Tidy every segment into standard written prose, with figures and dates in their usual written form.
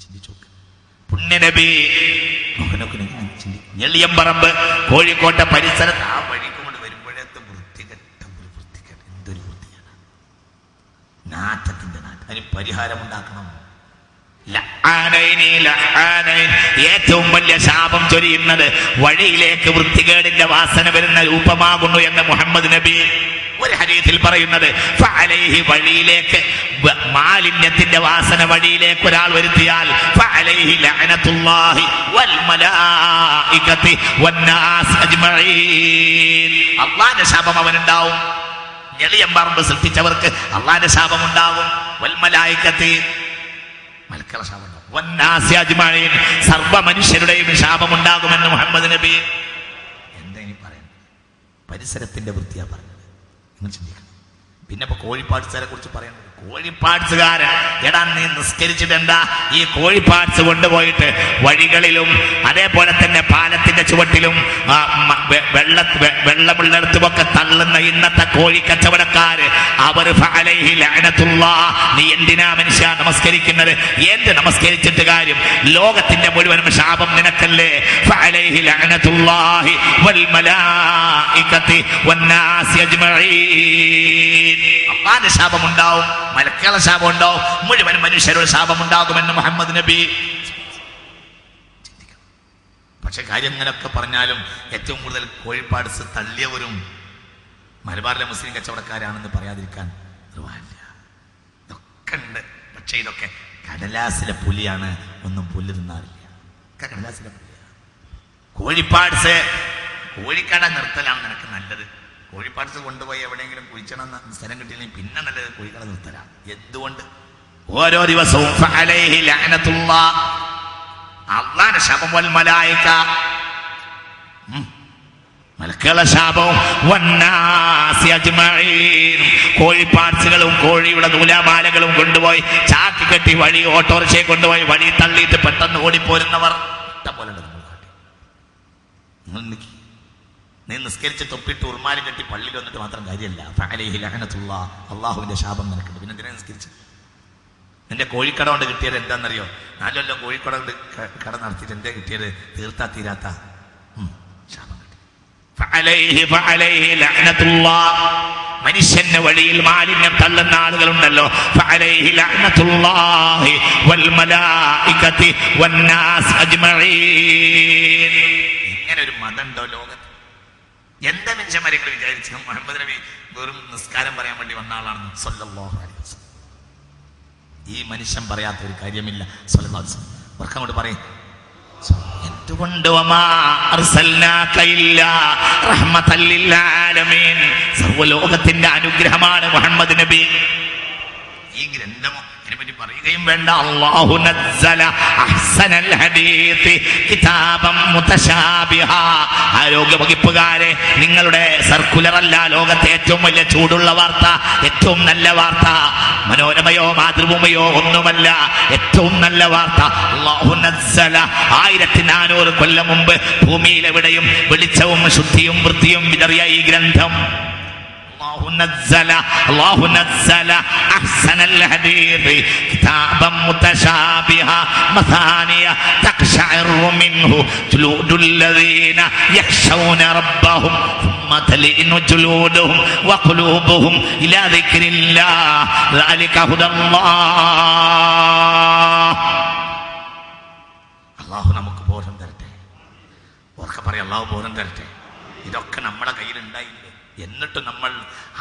ചിന്തിച്ചു നോക്ക്. പുണ്യനബി ഞെളിയമ്പറമ്പ് കോഴിക്കോട്ടെ പരിസരത്ത് ആ വഴിക്ക് കൊണ്ട് വരുമ്പോഴത്തെ വൃത്തികെട്ട എന്തൊരു വൃത്തിയാണ്, നാറ്റത്തിന്റെ നാറ്റം. അതിന് പരിഹാരമുണ്ടാക്കണം. ഏറ്റവും വലിയ ശാപം ചൊരിയുന്നത് വഴിയിലേക്ക് വൃത്തികേടിന്റെ വാസന വരുന്ന രൂപമാകുന്നു എന്ന് മുഹമ്മദ് നബി ഒരു ഹദീസിൽ പറയുന്നത്. ഫഅലൈഹി, വഴിയിലേക്ക് മാലിന്യത്തിന്റെ വാസന വഴിയിലേക്ക് ഒരാൾ വരുത്തിയാൽ ഫഅലൈഹി ലഅനത്തുല്ലാഹി വൽ മലായികതി വന്നാസ് അജ്മഈൻ, അല്ലാഹുവിന്റെ ശാപം അവനുണ്ടാവും. ഞെളിയമ്പറമ്പ് സൃഷ്ടിച്ചവർക്ക് അല്ലാഹുവിന്റെ ശാപം ഉണ്ടാകും. വൽ മലായികതി, മലക്കുകളുടെ ശാപം ഉണ്ടാകും. വന്നാസ് അജ്മഈൻ, സർവ്വ മനുഷ്യരുടെയും ശാപമുണ്ടാകുമെന്ന് മുഹമ്മദ് നബി. എന്താ ഇനി പറയുന്നത്? പരിസരത്തിന്റെ വൃത്തിയാ പറഞ്ഞത്. നിങ്ങൾ ചിന്തിക്കണം. പിന്നെ ഇപ്പൊ കോഴിപ്പാട്സുകാരെ കുറിച്ച് പറയുന്നത്, കോഴിപ്പാട്സുകാരൻ എടാ നീ നിസ്കരിച്ചിട്ട് എന്താ ഈ കോഴിപ്പാട്സ് കൊണ്ടുപോയിട്ട് വഴികളിലും അതേപോലെ തന്നെ പാലത്തിന്റെ ചുവട്ടിലും വെള്ളമുള്ളിടത്തുമൊക്കെ തള്ളുന്ന ഇന്നത്തെ കോഴി കച്ചവടക്കാര് അവർ ഫഅലൈഹി ലഅനത്തുല്ലാഹ്, നീ എന്തിനാ മനുഷ്യ നമസ്കരിക്കുന്നത്? എന്ത് നമസ്കരിച്ചിട്ട് കാര്യം? ലോകത്തിന്റെ മുഴുവൻ ശാപം നിനക്കല്ലേ. ഫഅലൈഹി ലഅനത്തുല്ലാഹി വൽ മലായികതി വന്നാസ് അജ്മഈൻ, അല്ലാഹുവിന്റെ ശാപമുണ്ടാവും, മലക്കുകളുടെ ശാപം ഉണ്ടാവും, മുഴുവൻ മനുഷ്യരുടെ ശാപമുണ്ടാകുമെന്ന് മുഹമ്മദ് നബി. പക്ഷെ കാര്യം ഇങ്ങനെയൊക്കെ പറഞ്ഞാലും ഏറ്റവും കൂടുതൽ കോഴിപ്പാട്സ് തള്ളിയവരും മലബാറിലെ മുസ്ലിം കച്ചവടക്കാരാണെന്ന് പറയാതിരിക്കാൻ നിർവാഹമില്ല. ഇതൊക്കെ ഉണ്ട്. പക്ഷെ ഇതൊക്കെ കടലാസിലെ പുലിയാണ്, ഒന്നും പുല്ല് തിന്നാറില്ല. ഒക്കെ കടലാസിലെ പുലിയാണ്. കോഴിപ്പാട്സ് കോഴിക്കട നിർത്തലാണ് നിനക്ക് നല്ലത്. കോഴിപ്പാട്സ് കൊണ്ടുപോയി എവിടെയെങ്കിലും കുഴിച്ചണം സ്ഥലം കിട്ടിയില്ലെങ്കിൽ പിന്നെ നല്ലത് കോഴിക്കട നിർത്തലാണ്. എന്തുകൊണ്ട്? ഓരോ ദിവസവും ഫഅലൈഹി ലഅനത്തുല്ലാഹ്, അല്ലാഹുവിന്റെ ശാപം, വൽ മലായിക, മലക്കുകളുടെ ശാപവും, വന്നാസി അജ്മഈൻ, കോഴിപ്പാട്സുകളും കോഴിയുടെ നൂലാമാലകളും കൊണ്ടുപോയി ചാക്കി കെട്ടി വഴി ഓട്ടോറിക്ഷയെ കൊണ്ടുപോയി വഴി തള്ളിയിട്ട് പെട്ടെന്ന് ഓടിപ്പോരുന്നവർ ഇഷ്ടംപോലെ ഉണ്ട്. നീ നിസ്കരിച്ച് തൊപ്പിട്ട് ഉർമാലി കെട്ടി പള്ളിയിൽ വന്നിട്ട് മാത്രം കാര്യമല്ല. ഫഅലൈഹി ലഅനത്തുല്ലാഹ്, അല്ലാഹുവിന്റെ ശാപം നിനക്കുണ്ട്. പിന്നെ എന്തിനാ നിസ്കരിച്ചു? നിന്റെ കോഴിക്കട കൊണ്ട് കിട്ടിയത് എന്താണെന്നറിയോ? 4 കൊല്ലം കോഴിക്കട കൊണ്ട് കട നടത്തിയിട്ട് എന്താ കിട്ടിയത്? തീർത്താ തീരാത്ത ശാപം കിട്ടി. ഫഅലൈഹി ലഅനത്തുല്ലാഹ്, മനുഷ്യന്റെ വഴിയിൽ മാലിന്യം തള്ളുന്ന ആളുകളുണ്ടല്ലോ. ഫഅലൈഹി ലഅനത്തുല്ലാഹി വൽ മലായികതി വന്നാസ് അജ്മഈൻ. ഇങ്ങനെ ഒരു മതമുണ്ടോ ലോകത്ത്? എന്താ മനുഷ്യന്മാരെ വിചാരിച്ചു മുഹമ്മദ് നബി വെറും നിസ്കാരം പറയാൻ വേണ്ടി വന്ന ആളാണെന്ന് സ്വല്ലല്ലാഹു അലൈഹി വസല്ലം. ഈ മനുഷ്യൻ പറയാത്ത ഒരു കാര്യമില്ല. സ്വല്ലല്ലാഹു അലൈഹി വസല്ലം വർക്കങ്ങോട്ട് പറയും, എന്തുകൊണ്ട് വമാ അർസൽനാക ഇല്ലാ റഹ്മതൻ ലിൽ ആലമീൻ, സർവ്വലോകത്തിന്റെ അനുഗ്രഹമാണ് മുഹമ്മദ് നബി. ഈ ഗ്രന്ഥമോ ഇതിനെപ്പറ്റി പറയുകയും വേണ്ട. അല്ലാഹു നസ്സല അഹ്സനൽ ഹദീസ് കിതാബൻ മുതശാബിഹാ. ആരോഗ്യ വകുപ്പുകാരെ, നിങ്ങളുടെ സർക്കുലർ അല്ല ലോകത്തെ ഏറ്റവും വലിയ ചൂടുള്ള വാർത്ത, ഏറ്റവും നല്ല വാർത്ത. മനോരമയോ മാതൃഭൂമിയോ ഒന്നുമല്ല, ഏറ്റവും നല്ല വാർത്ത. അല്ലാഹു നസ്സല, 1400 കൊല്ലം മുമ്പ് ഭൂമിയിൽ എവിടെയും വെളിച്ചവും ശുദ്ധിയും വൃത്തിയും വിതറിയ ഈ ഗ്രന്ഥം. الله نزل أحسن الحديث كتابا متشابها مثانية تقشعر منه جلود الذين يخشون ربهم ثم تلين جلودهم وقلوبهم إلى ذكر الله ذلك هدى الله. അല്ലാഹു നമുക്ക് ബോധം തരട്ടെ. ഓർക്ക പറയാം, അല്ലാഹു ബോധം തരട്ടെ. ഇതൊക്കെ നമ്മുടെ കയ്യിലുണ്ടായില്ലേ? എന്നിട്ട് നമ്മൾ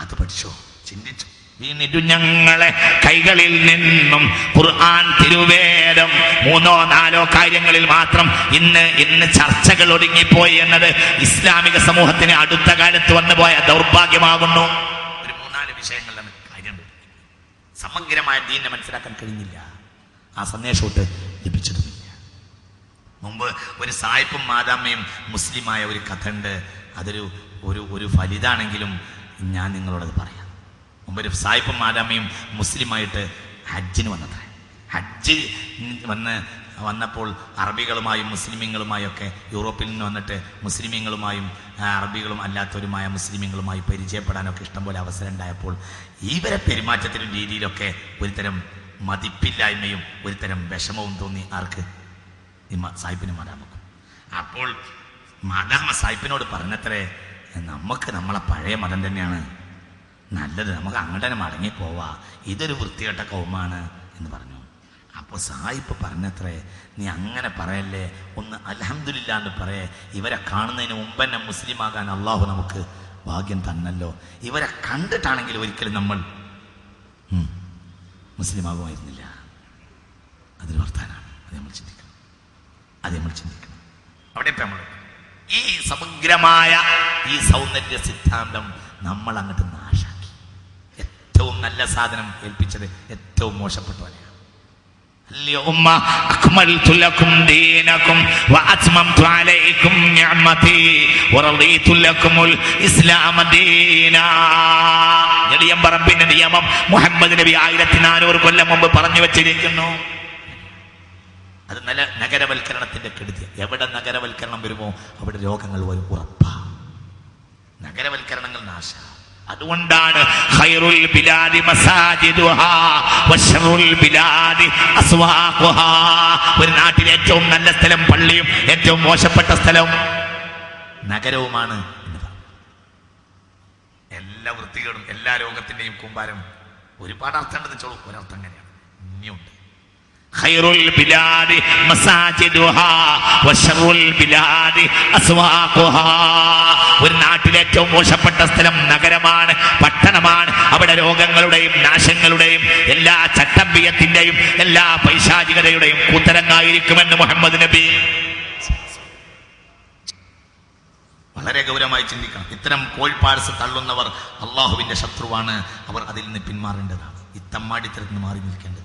അത് പഠിച്ചോ, ചിന്തിച്ചു. വീണിട്ടു ഞങ്ങളെ കൈകളിൽ നിന്നും ഖുർആൻ, തിരുവേദം 3-4 കാര്യങ്ങളിൽ മാത്രം ഇന്ന് ചർച്ചകൾ ഒടുങ്ങിപ്പോയി എന്നത് ഇസ്ലാമിക സമൂഹത്തിന് അടുത്ത കാലത്ത് വന്നുപോയ ദൗർഭാഗ്യമാകുന്നു. ഒരു 3-4 വിഷയങ്ങളിലാണ് കാര്യം. സമഗ്രമായ ദീനിനെ മനസ്സിലാക്കാൻ കഴിഞ്ഞില്ല. ആ സന്ദേശോട്ട് ലഭിച്ചതുമില്ല. മുമ്പ് ഒരു സായിപ്പും മാതാമ്മയും മുസ്ലിമായ ഒരു കഥ ഉണ്ട്. അതൊരു ഒരു ഫലിതാണെങ്കിലും ഞാൻ നിങ്ങളോടത് പറയാം. മുമ്പ് ഒരു സായിപ്പും മാതാമ്മയും മുസ്ലിമായിട്ട് ഹജ്ജിന് വന്നത്രേ. ഹജ്ജ് വന്നപ്പോൾ അറബികളുമായും മുസ്ലിമീങ്ങളുമായൊക്കെ യൂറോപ്പിൽ നിന്ന് വന്നിട്ട് മുസ്ലിമീങ്ങളുമായും അറബികളും അല്ലാത്തവരുമായ മുസ്ലിമീങ്ങളുമായി പരിചയപ്പെടാനൊക്കെ ഇഷ്ടംപോലെ അവസരം ഉണ്ടായപ്പോൾ ഇവരെ പെരുമാറ്റത്തിലും രീതിയിലൊക്കെ ഒരുതരം മതിപ്പില്ലായ്മയും ഒരു തരം വിഷമവും തോന്നി. ആർക്ക്? സാഹിബിന് മദാമക്കും. അപ്പോൾ മദാമ സാഹിബിനോട് പറഞ്ഞത്രേ, നമുക്ക് നമ്മളെ പഴയ മതം തന്നെയാണ് നല്ലത്, നമുക്ക് അങ്ങോട്ട് തന്നെ മടങ്ങിപ്പോവാ, ഇതൊരു വൃത്തികെട്ട കൗമാണ് എന്ന് പറഞ്ഞു. അപ്പോൾ സാഹിബ് പറഞ്ഞത്രേ, നീ അങ്ങനെ പറയല്ലേ, ഒന്ന് അൽഹംദുലില്ലാന്ന് പറയേ, ഇവരെ കാണുന്നതിന് മുമ്പ് തന്നെ മുസ്ലിം ആകാൻ അള്ളാഹു നമുക്ക് ഭാഗ്യം തന്നല്ലോ, ഇവരെ കണ്ടിട്ടാണെങ്കിൽ ഒരിക്കലും നമ്മൾ മുസ്ലിം ആകുമായിരുന്നില്ല. അതൊരു വർത്താനാണ്. അത് നമ്മൾ ചിന്തിക്കണം. അവിടെ ഇപ്പം നമ്മൾ ഈ സമഗ്രമായ ഈ സൗന്ദര്യ സിദ്ധാന്തം നമ്മൾ അങ്ങോട്ട് നാശാക്കി. ഏറ്റവും നല്ല സാധനം ഏൽപ്പിച്ചത് ഏറ്റവും മോശപ്പെട്ടവനെയാണ്. اليوم أكملت لكم دينكم وأتممت عليكم نعمتي ورضيت لكم الإسلام دينا. നെടിയമ്പറമ്പിന്റെ നിയമം മുഹമ്മദ് നബി 1400 കൊല്ലം മുമ്പ് പറഞ്ഞു വെച്ചിരിക്കുന്നു. അത് നല്ല നഗരവൽക്കരണത്തിന്റെ കെടുതി. എവിടെ നഗരവൽക്കരണം വരുമോ അവിടെ രോഗങ്ങൾ വരും, ഉറപ്പാ. നഗരവൽക്കരണങ്ങൾ നാശ. അതുകൊണ്ടാണ് ഖൈറുൽ ബിലാദി മസാജിദുഹാ വശറുൽ ബിലാദി അസ്വാഖുഹാ. ഒരു നാട്ടിലെ ഏറ്റവും നല്ല സ്ഥലം പള്ളിയും ഏറ്റവും മോശപ്പെട്ട സ്ഥലം നഗരവുമാണ് എന്ന് പറഞ്ഞു. എല്ലാ വൃത്തികളും എല്ലാ രോഗത്തിന്റെയും കൂമ്പാരം. ഒരുപാട് അർത്ഥമുണ്ടെന്ന് ചോളൂ. ഒരർത്ഥം അങ്ങനെയാണ്, ഇനിയുണ്ട്. ഖൈറുൽ ബിലാദി മസാജിദുഹാ വശറുൽ ബിലാദി അസ്വാഖുഹാ. ഒരു നാട്ടിലെ ഏറ്റവും മോശപ്പെട്ട സ്ഥലം നഗരമാണ്, പട്ടണമാണ്. അവിടെ രോഗങ്ങളുടെയും നാശങ്ങളുടെയും എല്ലാ ചട്ടമ്പിയത്തിന്റെയും എല്ലാ പൈശാചികതയുടെയും കൂത്തരങ്ങായിരിക്കുമെന്ന് മുഹമ്മദ് നബി. വളരെ ഗൗരവമായി ചിന്തിക്കണം. ഇത്തരം കോൾപാഴ്സ് തള്ളുന്നവർ അള്ളാഹുവിന്റെ ശത്രുവാണ്. അവർ അതിൽ നിന്ന് പിന്മാറേണ്ടതാണ്. ഈ തമ്മാടിത്തരത്തിൽ നിന്ന് മാറി നിൽക്കേണ്ടതാണ്.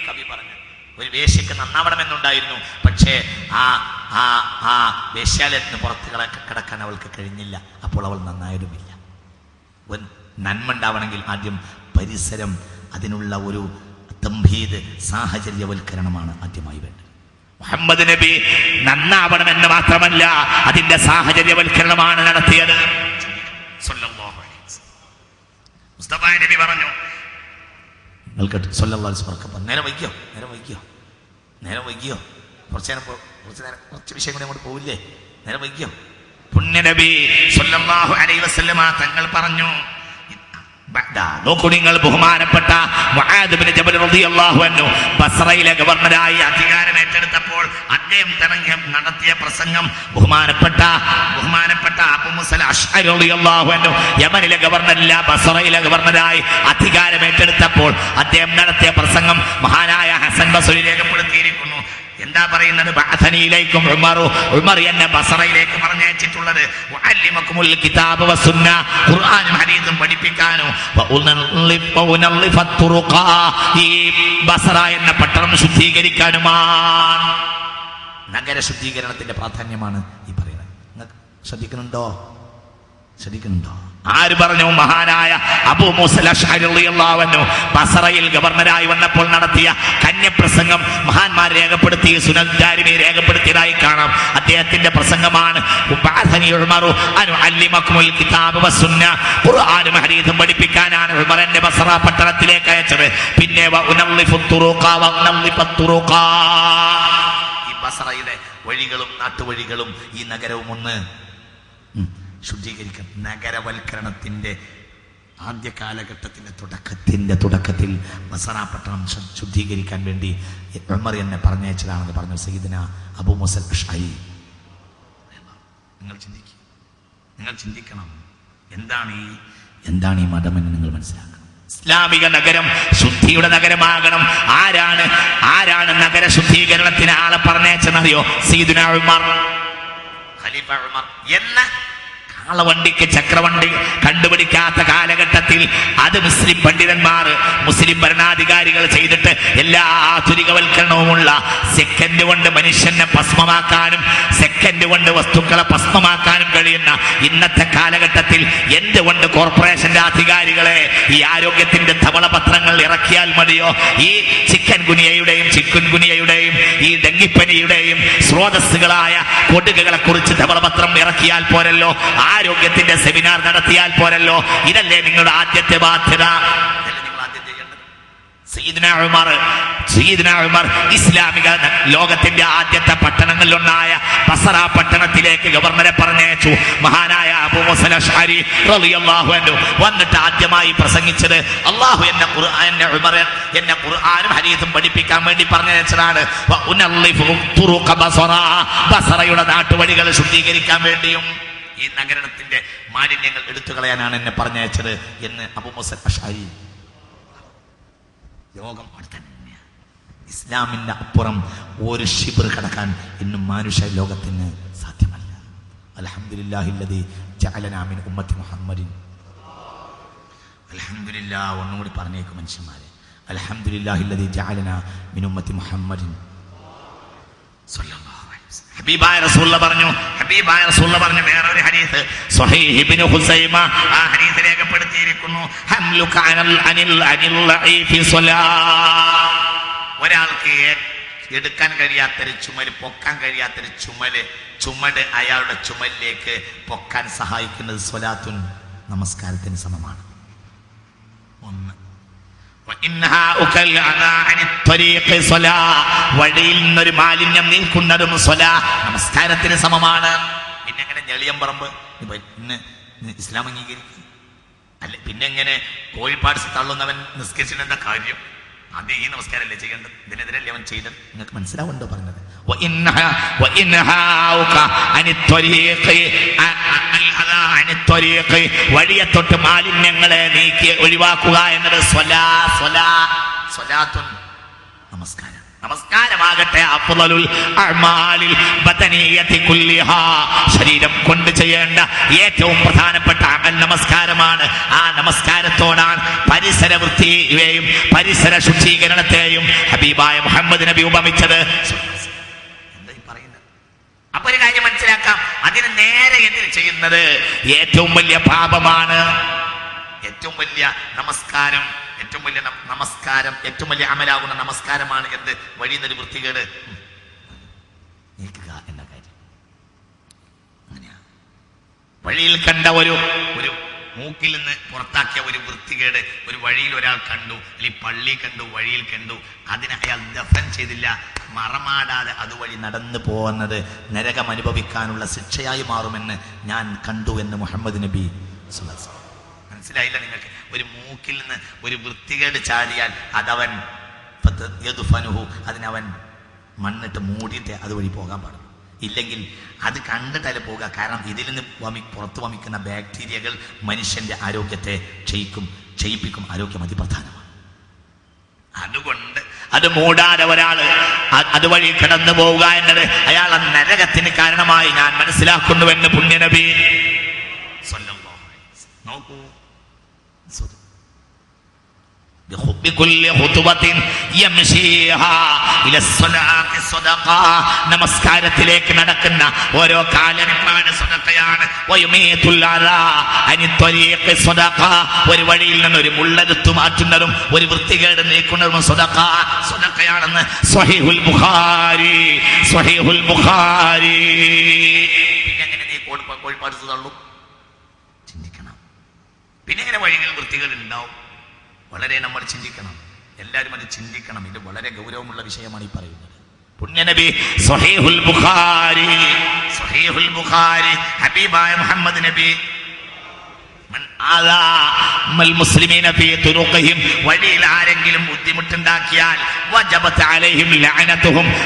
കവി പറഞ്ഞു, ഒരു വേശ്യക്ക് നന്നാവണമെന്നുണ്ടായിരുന്നു, പക്ഷേ ആ വേശ്യാലയത്തിന് പുറത്ത് കിടക്കാൻ അവൾക്ക് കഴിഞ്ഞില്ല. അപ്പോൾ അവൾ നന്നായതുമില്ല. നന്മ ഉണ്ടാവണമെങ്കിൽ ആദ്യം പരിസരം, അതിനുള്ള ഒരു തംഹീദ്, സാഹചര്യവൽക്കരണമാണ് ആദ്യമായി വേണ്ടത്. മുഹമ്മദ് നബി നന്നാവണമെന്ന് മാത്രമല്ല, അതിന്റെ സാഹചര്യവൽക്കരണമാണ് നടത്തിയത്. മുസ്തഫ നബി പറഞ്ഞു, നേരം വൈകിയോ കുറച്ച് വിഷയം കൂടി അങ്ങോട്ട് പോവില്ലേ? നേരം വൈകിയോ? പുണ്യ നബി സല്ലല്ലാഹു അലൈഹി വസല്ലമ തങ്ങൾ പറഞ്ഞു, നോക്കൂ നിങ്ങൾ, ബഹുമാനപ്പെട്ട മുആദ് ഇബ്നു ജബൽ റളിയല്ലാഹു അൻഹു ബസ്രയിലെ ഗവർണറായി അധികാരം ഏറ്റെടുത്തപ്പോൾ അദ്ദേഹം നടത്തിയ പ്രസംഗം ബഹുമാനപ്പെട്ട അബൂ മുസൽ അശ്അരി റളിയല്ലാഹു അൻഹു യമനിലെ ഗവർണറല്ല, ബസ്രയിലെ ഗവർണറായി അധികാരം ഏറ്റെടുത്തപ്പോൾ അദ്ദേഹം നടത്തിയ പ്രസംഗം മഹാനായ ഹസൻ ബസ്രി രേഖപ്പെടുത്തിയിരിക്കുന്നു. എന്താ പറയുന്നത്? ബഅഥനിയിലേക്കും ഉമർ എന്നെ ബസറയിലേക്ക് പറഞ്ഞയച്ചിട്ടുള്ളത് വഅല്ലിമകുമുൽ കിതാബ വസുന്ന, ഖുർആനും ഹദീസും പഠിപ്പിക്കാനും ഈ ബസറ എന്ന പട്ടണം ശുദ്ധീകരിക്കാനുമാണ്. നഗര ശുദ്ധീകരണത്തിന്റെ പ്രാധാന്യമാണ് ഈ പറയുന്നത്. നിങ്ങൾക്ക് ശ്രദ്ധിക്കുന്നുണ്ടോ? ആര് പറഞ്ഞു? മഹാനായ അബൂ മൂസ അശ്അരി റളിയല്ലാഹു അൻഹു ബസറയിൽ ഗവർണറായി വന്നപ്പോൾ നടത്തിയ കന്യപ്രസംഗം മഹാന്മാർ രേഖപ്പെടുത്തി, സുനൻ ദാരിമി രേഖപ്പെടുത്തിയതായി കാണാം. അദ്ദേഹത്തിന്റെ പ്രസംഗമാണ് ഖുർആനും ഹദീസും പഠിപ്പിക്കാനാണ് ഉമർ എന്നെ ബസറ പട്ടണത്തിലേക്ക് അയച്ചത്. പിന്നെ ഈ ബസറയിലെ വഴികളും നാട്ടുവഴികളും ഈ നഗരവും ഒന്ന് ശുദ്ധീകരിക്കണം. നഗരവൽക്കരണത്തിന്റെ ആദ്യ കാലഘട്ടത്തിന്റെ തുടക്കത്തിൽ ബസറ പട്ടണം ശുദ്ധീകരിക്കാൻ വേണ്ടി ഉമർ എന്നെ പറഞ്ഞയച്ചതാണെന്ന് പറഞ്ഞു സയ്യിദന അബൂ മൂസ അശ്അരി. നിങ്ങൾ ചിന്തിക്കണം, എന്താണ് ഈ മതമെന്ന് നിങ്ങൾ മനസ്സിലാക്കണം. ഇസ്ലാമിക നഗരം ശുദ്ധിയുടെ നഗരമാകണം. ആരാണ് നഗര ശുദ്ധീകരണത്തിന് ആളെ പറഞ്ഞയച്ചെന്നറിയോ? സയ്യിദുനാ ഉമർ, ഖലീഫ ഉമർ എന്ന വണ്ടിക്ക് ചക്രവണ്ടി കണ്ടുപിടിക്കാത്ത കാലഘട്ടത്തിൽ അത് മുസ്ലിം പണ്ഡിതന്മാർ, മുസ്ലിം ഭരണാധികാരികൾ ചെയ്തിട്ട് എല്ലാ ആധുനികവൽക്കരണവുമുള്ള സെക്കൻഡ് കൊണ്ട് മനുഷ്യനെ ഭസ്മമാക്കാനും സെക്കൻഡ് കൊണ്ട് വസ്തുക്കളെ ഭസ്മമാക്കാനും കഴിയുന്ന ഇന്നത്തെ കാലഘട്ടത്തിൽ എന്തുകൊണ്ട് കോർപ്പറേഷന്റെ അധികാരികളെ ഈ ആരോഗ്യത്തിന്റെ ധവളപത്രങ്ങൾ ഇറക്കിയാൽ മതിയോ? ഈ ചിക്കൻ ഗുനിയയുടെയും ഈ ഡെങ്കിപ്പനിയുടെയും സ്രോതസ്സുകളായ കൊതുകുകളെ കുറിച്ച് ധവളപത്രം ഇറക്കിയാൽ പോരല്ലോ, ആരോഗ്യത്തിന്റെ സെമിനാർ നടത്തിയാൽ പോരല്ലോ. ഇതല്ലേ നിങ്ങളുടെ ആദ്യത്തെ ബാധ്യത? സയ്യിദ്നാ ഉമർ ഇസ്ലാമിക ലോകത്തിന്റെ ആദ്യത്തെ പട്ടണങ്ങളിലൊന്നായ ബസറ പട്ടണത്തിലേക്ക് ഗവർണറെ പറഞ്ഞയച്ചു. മഹാനായ അബൂ മൂസൽ അശ്അരി റളിയല്ലാഹു അൻഹു വന്നിട്ട് ആദ്യമായി പ്രസംഗിച്ചത് അല്ലാഹു എന്നെ ഖുർആനും ഹദീസും പഠിപ്പിക്കാൻ വേണ്ടി പറഞ്ഞയച്ചതാണ്. ബസറയുടെ നാട്ടുവഴികൾ ശുദ്ധീകരിക്കാൻ വേണ്ടിയും ഈ നഗരത്തിന്റെ മാലിന്യങ്ങൾ എടുത്തു കളയാനാണ് എന്നെ പറഞ്ഞയച്ചത് എന്ന് അബൂ മൂസൽ അശ്അരി. ലോകം അവിടെ തന്നെയാണ്. ഇസ്ലാമിന്റെ അപ്പുറം ഒരു ശിബ്ർ കടക്കാൻ ഇന്നും മനുഷ്യ ലോകത്തിന് സാധ്യമല്ല. അൽഹംദുലില്ലാഹില്ലദീ ജഅലനാ മിൻ ഉമ്മത്തി മുഹമ്മദിൻ. അൽഹംദുലില്ലാഹ് ഒന്നുകൂടി പറഞ്ഞേക്കും മനുഷ്യന്മാരെ, അൽഹംദുലില്ലാഹില്ലദീ ജഅലനാ മിൻ ഉമ്മത്തി മുഹമ്മദിൻ സ്വല്ലല്ലാഹു അലൈഹി വസല്ലം. ഹബീബായ റസൂലുള്ളാഹി പറഞ്ഞു വേറൊരു ഹദീസ് സ്വഹീഹ് ഇബ്നു ഖുസൈമ ആ ഹദീസ് രേഖപ്പെടുത്തിയിരിക്കുന്നു. ഹംലുക അനിൽ ലഈഫി സ്വലാ, ഒരാൾക്ക് എടുക്കാൻ കഴിയാത്തൊരു ചുമല്, പൊക്കാൻ കഴിയാത്തൊരു ചുമട് അയാളുടെ ചുമലിലേക്ക് പൊക്കാൻ സഹായിക്കുന്നത് സ്വലാത്തുൻ, നമസ്കാരത്തിന് സമമാണ്. ഒന്ന് വഴിയിൽ നിന്നൊരു മാലിന്യം നീക്കുന്നതും നമസ്കാരത്തിന് സമമാണ്. പിന്നെ എങ്ങനെ ഞെളിയം പറമ്പ് ഇന്ന് ഇസ്ലാം അംഗീകരിക്കും അല്ലെ? പിന്നെ എങ്ങനെ കോഴിപ്പാട്സ് തള്ളുന്നവൻ നിസ്കരിച്ചിട്ട് എന്താ കാര്യം? അത് ഈ നമസ്കാരമല്ലേ ചെയ്യേണ്ടത്? ഇതിനെതിരല്ലേ അവൻ ചെയ്തത്? നിങ്ങൾക്ക് മനസ്സിലാവുണ്ടോ പറഞ്ഞത്? വഴിയെ തൊട്ട് മാലിന്യങ്ങളെ നീക്കി ഒഴിവാക്കുക എന്നത് സ്വലാത്തുൻ, നമസ്കാരം. നമസ്കാരമാകട്ടെ അഫ്ളലുൽ അഅ്മാലിൽ ബദനിയ്യതി കുല്ലിഹാ, ശരീരം കൊണ്ട് ചെയ്യേണ്ട ഏറ്റവും പ്രധാനപ്പെട്ട അമൽ നമസ്കാരമാണ്. ആ നമസ്കാരത്തോടാണ് പരിസര വൃത്തിയെയും പരിസര ശുചീകരണത്തെയും ഹബീബായ മുഹമ്മദ് നബി ഉപമിച്ചത്. എന്താ ഈ പറയുന്നത്? അപ്പൊ ഒരു കാര്യം മനസ്സിലാക്കാം, അതിന് നേരെ എതിർ ചെയ്യുന്നത് ഏറ്റവും വലിയ പാപമാണ്. ഏറ്റവും വലിയ നമസ്കാരം, ഏറ്റവും വലിയ അമലാകുന്ന നമസ്കാരമാണ് എന്ത്? വഴിയിൽ നിന്നൊരു വൃത്തികേട് നീക്കുക എന്ന കാര്യം. അങ്ങനെയാ വഴിയിൽ കണ്ട ഒരു മൂക്കിൽ നിന്ന് പുറത്താക്കിയ ഒരു വൃത്തികേട് ഒരു വഴിയിൽ ഒരാൾ കണ്ടു, അല്ലെങ്കിൽ പള്ളി കണ്ടു, വഴിയിൽ കണ്ടു, അതിനെ അയാൾ ദഫൻ ചെയ്തില്ല, മറമാടാതെ അതുവഴി നടന്നു പോകുന്നത് നരകം അനുഭവിക്കാനുള്ള ശിക്ഷയായി മാറുമെന്ന് ഞാൻ കണ്ടു എന്ന് മുഹമ്മദ് നബി സ്വല്ലല്ലാഹു അലൈഹി വസല്ലം. മനസ്സിലായില്ല നിങ്ങൾക്ക്? ഒരു മൂക്കിൽ നിന്ന് ഒരു വൃത്തികേട് ചാടിയാൽ അതവൻ അതിനവൻ മണ്ണിട്ട് മൂടിയിട്ട് അതുവഴി പോകാൻ പാടും. ഇല്ലെങ്കിൽ അത് കണ്ടിട്ടല്ല പോകുക. കാരണം ഇതിൽ നിന്ന് പുറത്തു വമിക്കുന്ന ബാക്ടീരിയകൾ മനുഷ്യന്റെ ആരോഗ്യത്തെ ക്ഷയിപ്പിക്കും. ആരോഗ്യം അതിപ്രധാനമാണ്. അതുകൊണ്ട് അത് മൂടാതെ ഒരാള് അതുവഴി കടന്നു പോവുക എന്നത് അയാൾ നരകത്തിന് കാരണമായി ഞാൻ മനസ്സിലാക്കുന്നുവെന്ന് പുണ്യനബി സ്വല്ലല്ലാഹു അലൈഹി വസല്ലം. നോക്കൂ, നമസ്കാരത്തിലേക്ക് നടക്കുന്ന ഓരോ കാലടിപ്പാട് സ്വതക്കയാണ്. ഒരു വഴിയിൽ നിന്ന് ഒരു മുള്ളെടുത്തു മാറ്റുന്നതും ഒരു വൃത്തികേട് നീക്കുന്നതും സ്വതക്കയാണെന്ന് സ്വഹീഹുൽ ബുഖാരി. പിന്നെ എങ്ങനെ നീ കോഴിപ്പാട് തള്ളു? ചിന്തിക്കണം. പിന്നെ എങ്ങനെ വഴികളിൽ വൃത്തികേട് ഉണ്ടാവും? വളരെ നമ്മൾ ചിന്തിക്കണം. എല്ലാവരും അത് ചിന്തിക്കണം. ഇത് വളരെ ഗൗരവമുള്ള വിഷയമാണ് ഈ പറയുന്നത്. പുണ്യനബി സ്വഹീഹുൽ ബുഖാരി ഹബീബായ മുഹമ്മദ് നബി വഴിയിൽ ആരെങ്കിലും ബുദ്ധിമുട്ടുണ്ടാക്കിയാൽ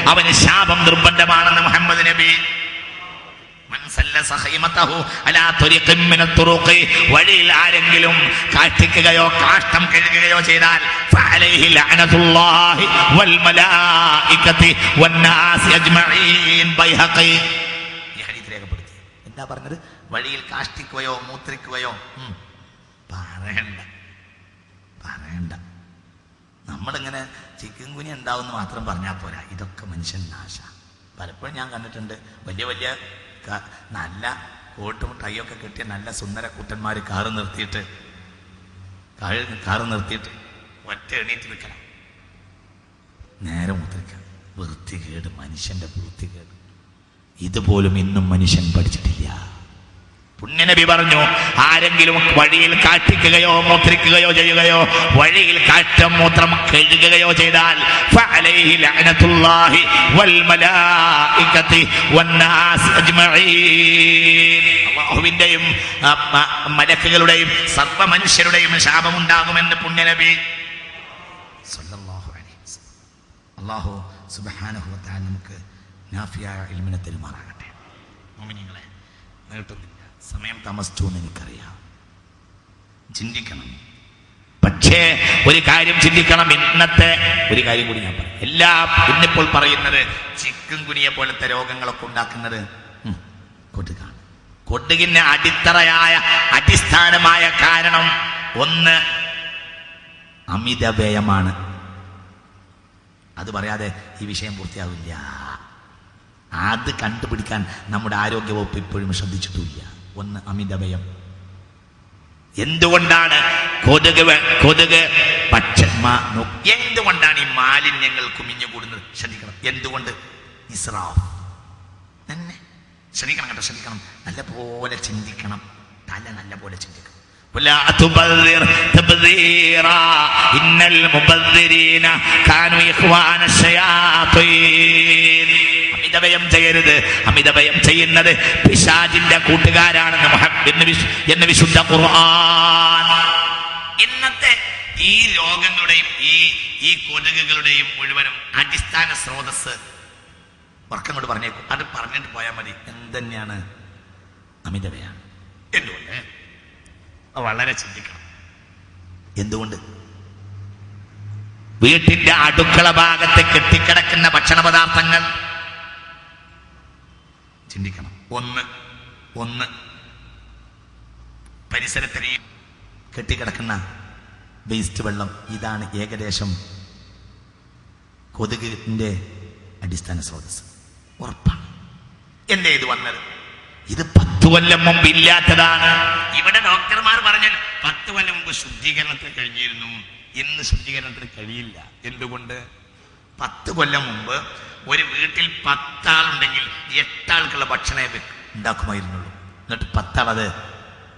അവന് ശാപം നിർബന്ധമാണെന്ന് മുഹമ്മദ് നബി. വഴിയിൽ ആരെങ്കിലും കാഷ്ടിക്കുകയോ കാഷ്ടം കഴുകുകയോ ചെയ്താൽ രേഖപ്പെടുത്തി. എന്താ പറഞ്ഞത്? വഴിയിൽ കാഷ്ടിക്കുകയോ മൂത്രിക്കുകയോ പറയണ്ട. നമ്മളിങ്ങനെ ചിക്കൻ കുനി ഉണ്ടാവുന്ന മാത്രം പറഞ്ഞാൽ പോരാ. ഇതൊക്കെ മനുഷ്യൻ നാശ. പലപ്പോഴും ഞാൻ കണ്ടിട്ടുണ്ട് വലിയ നല്ല കോട്ടും ടൈയൊക്കെ കെട്ടിയ നല്ല സുന്ദര കൂട്ടന്മാർ കാറ് നിർത്തിയിട്ട് ഒറ്റ എണീറ്റ് വെക്കണം, നേരെ മൂത്രിക്കാം. വൃത്തികേട്, മനുഷ്യന്റെ വൃത്തികേട് ഇതുപോലും ഇന്നും മനുഷ്യൻ പഠിച്ചിട്ടില്ല. പുണ്യനബി പറഞ്ഞു, ആരെങ്കിലും വഴിയിൽ കാട്ടിക്കുകയോ മൂത്രിക്കുകയോ ചെയ്യുകയോ വഴിയിൽ കാറ്റം മൂത്രം കഴുകുകയോ ചെയ്താൽ ഫഅലൈഹി ലഅനത്തുല്ലാഹി വൽ മലായികതി വന്നാസ് അജ്മഈൻ, അല്ലാഹുവിന്റെയും മലക്കുകളുടെയും സർവ്വ മനുഷ്യരുടെയും ശാപമുണ്ടാകുമെന്ന് പുണ്യനബി സല്ലല്ലാഹു അലൈഹി വസല്ലം. അല്ലാഹു സുബ്ഹാനഹു വ തആല നമുക്ക് നാഫിയായ ഇൽമിനെ തരുമാറാകട്ടെ. മുഅ്മിനീങ്ങളെ, നീട്ടുന്നില്ല, സമയം താമസിച്ചു എന്ന് എനിക്കറിയാം. ചിന്തിക്കണം. പക്ഷേ ഒരു കാര്യം ചിന്തിക്കണം. ഇന്നത്തെ ഒരു കാര്യം കൂടി ഞാൻ പറയാം. ഇന്നിപ്പോൾ പറയുന്നത് ചിക്കൻ ഗുനിയ പോലത്തെ രോഗങ്ങളൊക്കെ ഉണ്ടാക്കുന്നത് കൊതുകാണ്. കൊതുകിന് അടിസ്ഥാനമായ കാരണം ഒന്ന് അമിതവ്യയമാണ്. അത് പറയാതെ ഈ വിഷയം പൂർത്തിയാവില്ല. അത് കണ്ടുപിടിക്കാൻ നമ്മുടെ ആരോഗ്യവകുപ്പ് ഇപ്പോഴും ശ്രദ്ധിച്ചിട്ടില്ല. ഒന്ന് അമിതവ്യയം. എന്തുകൊണ്ടാണ് കൊതുക് എന്തുകൊണ്ടാണ് ഈ മാലിന്യങ്ങൾ കുമിഞ്ഞുകൂടുന്നത്? ശ്രദ്ധിക്കണം. എന്തുകൊണ്ട്? ഇസ്രാഫ് തന്നെ. ശ്രദ്ധിക്കണം കേട്ടോ, ശ്രദ്ധിക്കണം. നല്ല പോലെ ചിന്തിക്കണം. തല നല്ല പോലെ ചിന്തിക്കണം. അമിതവ്യയം ചെയ്യരുത്. അമിതവ്യയം ചെയ്യുന്നത് പിശാചിന്റെ കൂട്ടുകാരാണെന്ന് വിശുദ്ധ ഖുർആൻ. ഇന്നത്തെ ഈ രോഗങ്ങളുടെയും ഈ കൊതുകുകളുടെയും മുഴുവനും അടിസ്ഥാന സ്രോതസ് വർക്കം കൊണ്ട് പറഞ്ഞേക്കും. അത് പറഞ്ഞിട്ട് പോയാൽ മതി. എന്തെന്നെയാണ്? അമിതവ്യയാണ്. എന്തുകൊണ്ട്? വളരെ ചിന്തിക്കണം. എന്തുകൊണ്ട്? വീട്ടിന്റെ അടുക്കള ഭാഗത്ത് കെട്ടിക്കിടക്കുന്ന ഭക്ഷണ പദാർത്ഥങ്ങൾ ചിന്തിക്കണം. ഒന്ന് പരിസരത്തിൽ കെട്ടിക്കിടക്കുന്ന വേസ്റ്റ് വെള്ളം. ഇതാണ് ഏകദേശം കൊതുകിന്റെ അടിസ്ഥാന സ്രോതസ്. ഉറപ്പാണ്. എന്തേ ഇത് വന്നത്? ഇത് 10 കൊല്ലം മുമ്പ് ഇല്ലാത്തതാണ്. ഇവിടെ ഡോക്ടർമാർ പറഞ്ഞു 10 കൊല്ലം മുമ്പ് ശുദ്ധീകരണത്തിന് കഴിഞ്ഞിരുന്നു. ഇന്ന് ശുദ്ധീകരണത്തിന് കഴിയില്ല. എന്തുകൊണ്ട്? 10 കൊല്ലം മുമ്പ് ഒരു വീട്ടിൽ 10 ആളുണ്ടെങ്കിൽ 8 ആൾക്കുള്ള ഭക്ഷണമേ ഉണ്ടാക്കുമായിരുന്നുള്ളൂ. എന്നിട്ട് 10 ആൾ അത്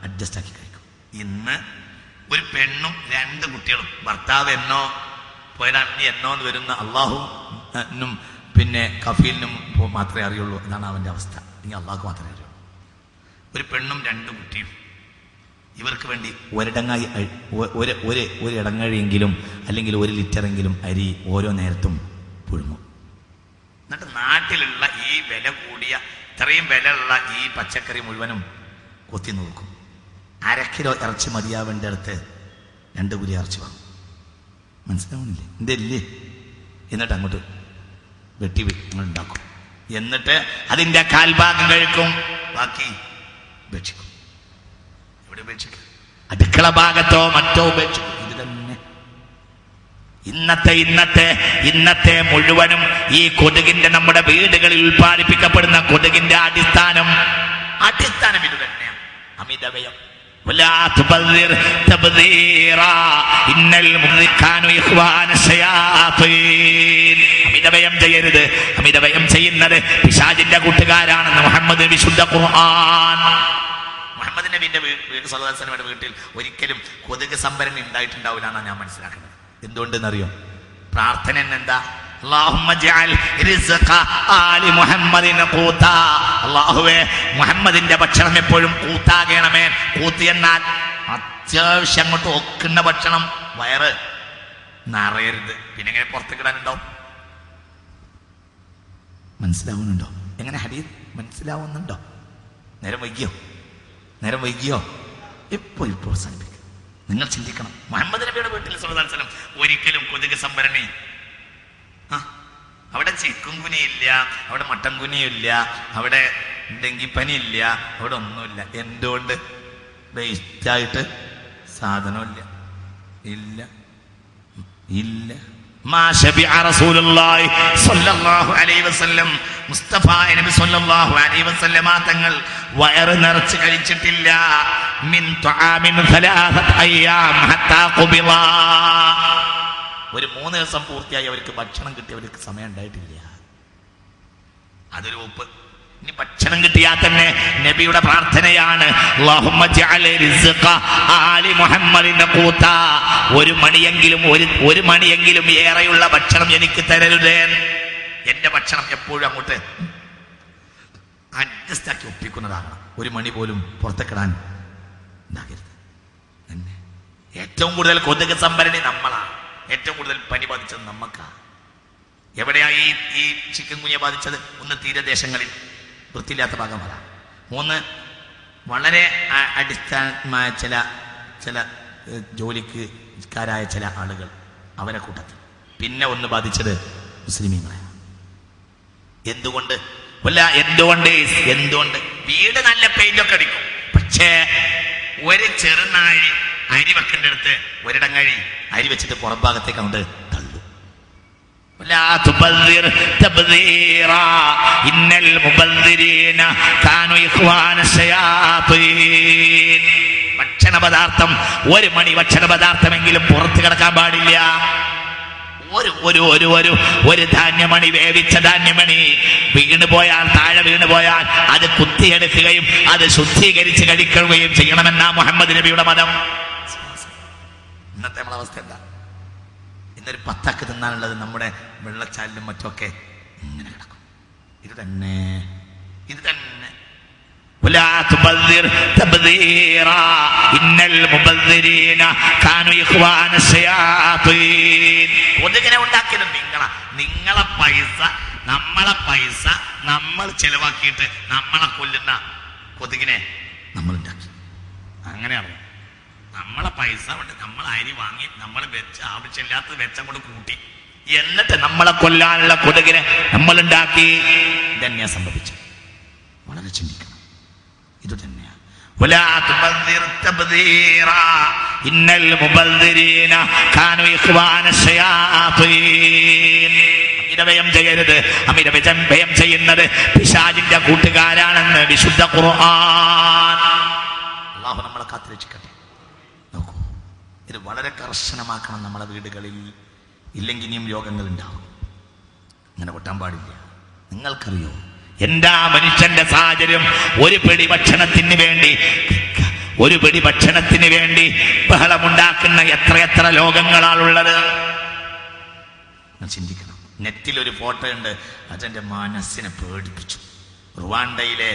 അഡ്ജസ്റ്റ് ആക്കി കഴിക്കും. ഇന്ന് ഒരു പെണ്ണും 2 കുട്ടികളും, ഭർത്താവ് എന്നോ പോയതാണ് എന്നോന്ന് വരുന്ന അള്ളാഹുനും പിന്നെ കഫീലിനും മാത്രമേ അറിയുള്ളൂ. എന്നാണ് അവൻ്റെ അവസ്ഥ. ഇനി അള്ളാഹു മാത്രമേ അറിയുള്ളൂ. ഒരു പെണ്ണും 2 കുട്ടിയും. ഇവർക്ക് വേണ്ടി ഒരു ഇടങ്ങഴിയെങ്കിലും അല്ലെങ്കിൽ 1 ലിറ്ററെങ്കിലും അരി ഓരോ നേരത്തും പുഴുങ്ങും. എന്നിട്ട് നാട്ടിലുള്ള ഈ വില കൂടിയ ഇത്രയും വിലയുള്ള ഈ പച്ചക്കറി മുഴുവനും കൊത്തി നോക്കും. 1/2 കിലോ ഇറച്ചി മതിയാവേണ്ട അടുത്ത് 2 കുരി ഇറച്ചി വാങ്ങും. മനസ്സിലാവുന്നില്ലേ? എന്തല്ലേ? എന്നിട്ട് അങ്ങോട്ട് വെട്ടി ഉണ്ടാക്കും. എന്നിട്ട് അതിൻ്റെ കാൽഭാഗം കഴിക്കും, ബാക്കി ഉപേക്ഷിക്കും. എവിടെ ഉപേക്ഷിക്കും? അടുക്കള ഭാഗത്തോ മറ്റോ ഉപേക്ഷിക്കും. ഇത് തന്നെ ഇന്നത്തെ മുഴുവനും ഈ കൊതുകിന്റെ നമ്മുടെ വീടുകളിൽ ഉൽപ്പാദിപ്പിക്കപ്പെടുന്ന കൊതുകിന്റെ അടിസ്ഥാനം ഇത് തന്നെയാണ്. അമിതവ്യയം. അമിതവ്യയം ചെയ്യരുത്. അമിതവ്യയം ചെയ്യുന്നത് പിശാചിന്റെ കൂട്ടുകാരാണെന്ന് മുഹമ്മദ് വിശുദ്ധ ഖുർആൻ. മുഹമ്മദ് നബിന്റെ സല്ലല്ലാഹു അലൈഹി വസല്ലമയുടെ വീട്ടിൽ ഒരിക്കലും കൊതുക് സംഭരണി ഉണ്ടായിട്ടുണ്ടാവില്ല എന്നാണ് ഞാൻ മനസ്സിലാക്കുന്നത്. എന്തുകൊണ്ടെന്നറിയോ? പ്രാർത്ഥന എന്താ? അല്ലാഹുവേ, മുഹമ്മദിന്റെ ഭക്ഷണം എപ്പോഴും കൂത്താകണമേ. കൂത്ത് എന്നാൽ അത്യാവശ്യം അങ്ങോട്ട് ഒക്കുന്ന ഭക്ഷണം, വയറ് നിറയരുത്. പിന്നെ എങ്ങനെ പുറത്തേക്ക് ഇടാനുണ്ടാവും? മനസ്സിലാവുന്നുണ്ടോ? എങ്ങനെ ഹദീസ് മനസ്സിലാവുന്നുണ്ടോ? നേരം വൈകിയോ? ഇപ്പോൾ അവസാനിപ്പിക്കും. നിങ്ങൾ ചിന്തിക്കണം. മുഹമ്മദ് നബിയുടെ വീട്ടിൽ സല്ലല്ലാഹു അലൈഹി വസല്ലം ഒരിക്കലും കൊതുക് സംഭരണി, അവിടെ ചിക്കൻ കുനിയില്ല, അവിടെ മട്ടൻ കുനിയില്ല, അവിടെ ഡെങ്കിപ്പനി ഇല്ല, അവിടെ ഒന്നുമില്ല. എന്തുകൊണ്ട്? വേസ്റ്റായിട്ട് സാധനമില്ല. ഇല്ല. മുസ്തഫ നബി സല്ലല്ലാഹു അലൈഹി വസല്ലമ തങ്ങൾ വയറ് നിറച്ച് കഴിച്ചിട്ടില്ല. മിൻ തുആമിൻ 3 അയ്യാം ഹത്താ ഖുബിള. ഒരു 3 ദിവസം പൂർത്തിയായി അവർക്ക് ഭക്ഷണം കിട്ടിയവർക്ക് സമയം ഉണ്ടായിട്ടില്ല. അതൊരു ഒപ്പ്. ഇനി ഭക്ഷണം കിട്ടിയാൽ തന്നെ നബിയുടെ പ്രാർത്ഥനയാണ്, അല്ലാഹുമ്മ ജഅൽ റിസ്ഖ ആലി മുഹമ്മദിന്റെ ഖൂത, ഒരു മണിയെങ്കിലും ഏറെയുള്ള ഭക്ഷണം എനിക്ക് തരരുതേ. എന്റെ ഭക്ഷണം എപ്പോഴും അങ്ങോട്ട് അഡ്ജസ്റ്റ് ആക്കി ഒപ്പിക്കുന്നതാകണം. 1 മണി പോലും പുറത്തേക്കിടാൻ ഉണ്ടാകരുത്. തന്നെ ഏറ്റവും കൂടുതൽ കൊതുക് സംഭരണി നമ്മളാണ്. ഏറ്റവും കൂടുതൽ പനി ബാധിച്ചത് നമുക്കാണ്. എവിടെയാണ് ഈ ചിക്കൻ കുനിയ ബാധിച്ചത്? 1 തീരദേശങ്ങളിൽ വൃത്തിയില്ലാത്ത ഭാഗം വരാം. 3 വളരെ അടിസ്ഥാനമായ ചില ജോലിക്കാരായ ചില ആളുകൾ, അവരെ കൂട്ടത്തിൽ. പിന്നെ 1 ബാധിച്ചത് മുസ്ലിമീങ്ങളെ. എന്തുകൊണ്ട് വീട് നല്ല പെയിന്റൊക്കെ അടിക്കും, പക്ഷേ ഒരു ചെറുനാഴി അരി വെക്കേണ്ട അടുത്ത് ഒരിടങ്ങഴി അരി വെച്ചിട്ട് പുറം ഭാഗത്തേക്ക് അങ്ങോട്ട് തള്ളു. ഭക്ഷണ പദാർത്ഥം 1 മണി ഭക്ഷണ പദാർത്ഥമെങ്കിലും പുറത്ത് കിടക്കാൻ പാടില്ല. ഒരു ധാന്യമണി, വേവിച്ച ധാന്യമണി താഴെ വീണ് പോയാൽ അത് കുത്തിയെടുക്കുകയും അത് ശുദ്ധീകരിച്ച് കഴിക്കുകയും ചെയ്യണമെന്നാ മുഹമ്മദ് നബിയുടെ മതം. ഇന്നത്തെ നമ്മളെ അവസ്ഥ എന്താ? ഇന്നൊരു 10 അക്ക് തിന്നാനുള്ളത് നമ്മുടെ വെള്ളച്ചാലിലും മറ്റൊക്കെ ഇങ്ങനെ കിടക്കും. ഇത് തന്നെ കൊതുകിനെ ഉണ്ടാക്കിയത് നിങ്ങളെ പൈസ, നമ്മളെ പൈസ നമ്മൾ ചെലവാക്കിയിട്ട് നമ്മളെ കൊല്ലുന്ന കൊതുകിനെ നമ്മൾ ഉണ്ടാക്കി. അങ്ങനെയാണ്. നമ്മളെ പൈസ കൊണ്ട് നമ്മൾ അരി വാങ്ങി നമ്മൾ വെച്ച് ആവശ്യമില്ലാത്തത് വെച്ചങ്ങോട്ട് കൂട്ടി, എന്നിട്ട് നമ്മളെ കൊല്ലാനുള്ള കൊതുകിനെ നമ്മൾ ഉണ്ടാക്കി. ഇതന്നെയാ സംഭവിച്ചത്. വളരെ ചിന്തിക്കണം. ഇത് തന്നെയാണ്. അമിതവ്യയം ചെയ്യരുത്. അമിതവ്യയം ചെയ്യുന്നത് പിശാചിന്റെ കൂട്ടുകാരാണെന്ന് വിശുദ്ധ ഖുർആൻ. അല്ലാഹു നമ്മളെ കാത്തുരക്ഷിക്കട്ടെ. നോക്കൂ, ഇത് വളരെ കർശനമാക്കണം നമ്മളെ വീടുകളിൽ. ഇല്ലെങ്കിൽ ഇനിയും രോഗങ്ങൾ ഉണ്ടാവും. അങ്ങനെ പൊട്ടാൻ പാടില്ല. നിങ്ങൾക്കറിയോ എന്താ മനുഷ്യന്റെ സാഹചര്യം? ഒരു പിടി ഭക്ഷണത്തിന് വേണ്ടി ബഹളമുണ്ടാക്കുന്ന എത്ര ലോകങ്ങളാണുള്ളത്. ചിന്തിക്കണം. നെറ്റിലൊരു ഫോട്ടോ ഉണ്ട്, അതെന്റെ മനസ്സിനെ പേടിപ്പിച്ചു. റുവാണ്ടയിലെ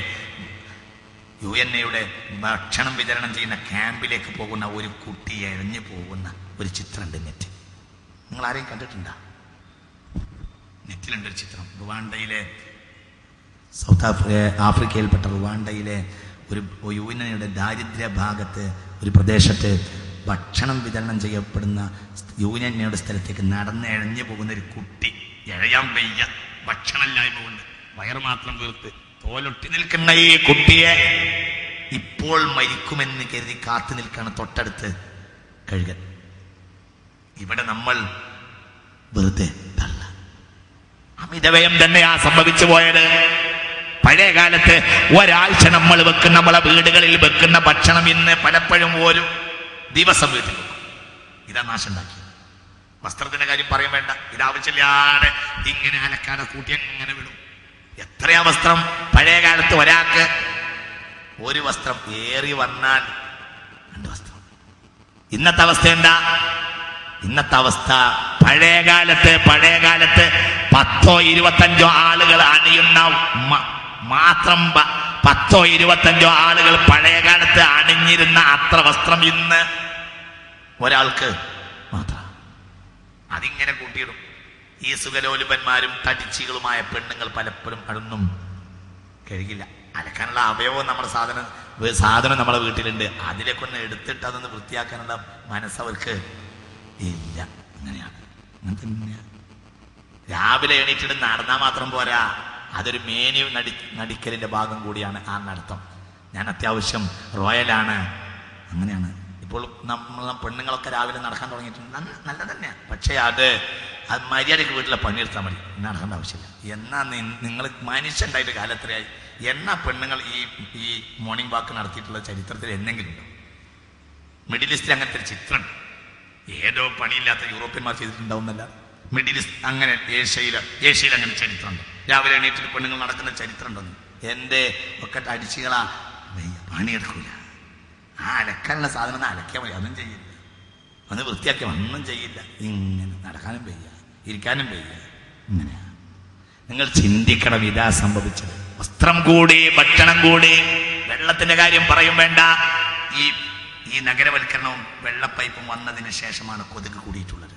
UNA ഭക്ഷണം വിതരണം ചെയ്യുന്ന ക്യാമ്പിലേക്ക് പോകുന്ന ഒരു കുട്ടി എഴഞ്ഞു പോകുന്ന ഒരു ചിത്രമുണ്ട് നെറ്റിൽ. നിങ്ങൾ ആരെയും കണ്ടിട്ടുണ്ടോ? നെറ്റിലുണ്ടൊരു ചിത്രം. റുവാണ്ടയിലെ ആഫ്രിക്കയിൽപ്പെട്ട റുവാണ്ടയിലെ ഒരു UNA ദാരിദ്ര്യ ഭാഗത്ത് ഒരു പ്രദേശത്ത് ഭക്ഷണം വിതരണം ചെയ്യപ്പെടുന്ന UNA സ്ഥലത്തേക്ക് നടന്ന് എഴഞ്ഞു പോകുന്ന ഒരു കുട്ടി. എഴയാൻ വയ്യ, ഭക്ഷണമില്ലായ്മ കൊണ്ട് വയറ് മാത്രം വീർത്ത് തോലൊട്ടി നിൽക്കുന്ന ഈ കുട്ടിയെ ഇപ്പോൾ മരിക്കുമെന്ന് കരുതി കാത്തു നിൽക്കാണ് തൊട്ടടുത്ത് കഴുകൻ. ഇവിടെ നമ്മൾ വെറുതെ തള്ള. അമിതവ്യയം തന്നെയാ സംഭവിച്ചു പോയത്. പഴയ കാലത്ത് ഒരാഴ്ച നമ്മളെ വീടുകളിൽ വെക്കുന്ന ഭക്ഷണം ഇന്ന് പലപ്പോഴും ഒരു ദിവസം വീട്ടിൽ വെക്കും. ഇതാ നാശം ഉണ്ടാക്കി. വസ്ത്രത്തിന്റെ കാര്യം പറയാൻ വേണ്ട. ഇതാവശ്യമില്ലാതെ ഇങ്ങനെ അലക്കാതെ കൂട്ടി അങ്ങനെ വിടും. എത്രയാ വസ്ത്രം? പഴയ കാലത്ത് ഒരാൾക്ക് ഒരു വസ്ത്രം, ഏറി വന്നാൽ 2 വസ്ത്രം. ഇന്നത്തെ അവസ്ഥ എന്താ? ഇന്നത്തെ അവസ്ഥ പഴയ കാലത്ത് 10 25 ആളുകൾ അണിയുന്ന മാത്രം 10 25 ആളുകൾ പഴയ കാലത്ത് അണിഞ്ഞിരുന്ന അത്ര വസ്ത്രം ഇന്ന് ഒരാൾക്ക് മാത്രം. അതിങ്ങനെ കൂട്ടിയിടും. ഈ സുഖലോലുപന്മാരും തടിച്ചികളുമായ പെണ്ണുങ്ങൾ പലപ്പോഴും അതൊന്നും കഴുകില്ല. അലക്കാനുള്ള അവയവം നമ്മുടെ സാധനം നമ്മളെ വീട്ടിലുണ്ട്. അതിലേക്കൊന്ന് എടുത്തിട്ട് അതൊന്ന് വൃത്തിയാക്കാനുള്ള മനസ്സവർക്ക് ഇല്ല. അങ്ങനെയാണ്. അങ്ങനെ തന്നെയാണ്. രാവിലെ എണീറ്റിട്ട് നടന്നാൽ മാത്രം പോരാ, അതൊരു മേനി നടിക്കലിന്റെ ഭാഗം കൂടിയാണ് ആ നടത്തം. ഞാൻ അത്യാവശ്യം റോയലാണ്. അങ്ങനെയാണ്. ഇപ്പോൾ നമ്മളെ പെണ്ണുങ്ങളൊക്കെ രാവിലെ നടക്കാൻ തുടങ്ങിയിട്ടുണ്ട്. നല്ല തന്നെയാണ്. പക്ഷേ അത് മര്യാദയ്ക്ക് വീട്ടിലെ പണിയെടുത്താൽ മതി. നടക്കേണ്ട ആവശ്യമില്ല. എന്നാ നിങ്ങൾ മനുഷ്യണ്ടായിട്ട് കാലത്രയായി എന്നാ പെണ്ണുങ്ങൾ ഈ മോർണിംഗ് വാക്ക് നടത്തിയിട്ടുള്ള ചരിത്രത്തിൽ എന്തെങ്കിലും ഉണ്ടോ? മിഡിൽ ഈസ്റ്റിൽ അങ്ങനത്തെ ഒരു ചിത്രമുണ്ട്. ഏതോ പണിയില്ലാത്ത യൂറോപ്യന്മാർ ചെയ്തിട്ടുണ്ടാവുന്നല്ല. മിഡിൽ ഈസ്റ്റ് അങ്ങനെ ഏഷ്യയിൽ അങ്ങനെ ചരിത്രമുണ്ട്. രാവിലെ എണീറ്റിട്ട് പെണ്ണുങ്ങൾ നടക്കുന്ന ചരിത്രമുണ്ടെന്ന്. എൻ്റെ ഒക്കെ അടിച്ചുകളാ പണിയെടുക്കൂല. ആ അലക്കാനുള്ള സാധനം അലക്കാൻ വയ്യ, ഒന്നും ചെയ്യില്ല. ഒന്ന് വൃത്തിയാക്കി ഒന്നും ചെയ്യില്ല. ഇങ്ങനെ നടക്കാനും വയ്യ, ഇരിക്കാനും വയ്യ. ഇങ്ങനെയാ. നിങ്ങൾ ചിന്തിക്കണം, ഇതാ സംഭവിച്ചത്. വസ്ത്രം കൂടി, ഭക്ഷണം കൂടി, വെള്ളത്തിന്റെ കാര്യം പറയും വേണ്ട. ഈ നഗരവൽക്കരണവും വെള്ളപ്പൈപ്പും വന്നതിന് ശേഷമാണ് കൊതുക് കൂടിയിട്ടുള്ളത്.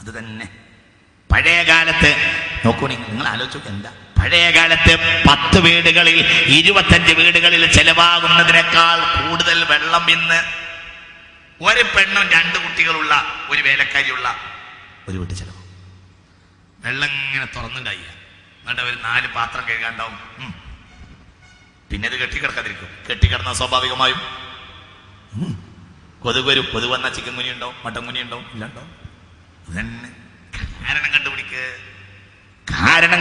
അത് തന്നെ പഴയ കാലത്ത് നോക്കൂ, നിങ്ങൾ ആലോചിച്ചു. എന്താ പഴയ കാലത്ത് 10 വീടുകളിൽ 25 വീടുകളിൽ ചെലവാകുന്നതിനേക്കാൾ കൂടുതൽ വെള്ളം ഇന്ന് ഒരു പെണ്ണും 2 കുട്ടികളുള്ള ഒരു വേലക്കാരിയുള്ള ഒരു വീട്ടിൽ ചെലവാകും. വെള്ളം ഇങ്ങനെ തുറന്നുണ്ടായി. എന്നിട്ട് അവർ 4 പാത്രം കഴുകാണ്ടാവും. പിന്നെ അത് കെട്ടിക്കിടക്കാതിരിക്കും. കെട്ടിക്കിടന്ന സ്വാഭാവികമായും കൊതുക് വരും. കൊതുക് വന്നാൽ ചിക്കൻ കുനി ഉണ്ടാവും, മട്ടൻ കുനി ഉണ്ടാവും, ഇല്ലാണ്ടാവും. അതന്നെ കാരണം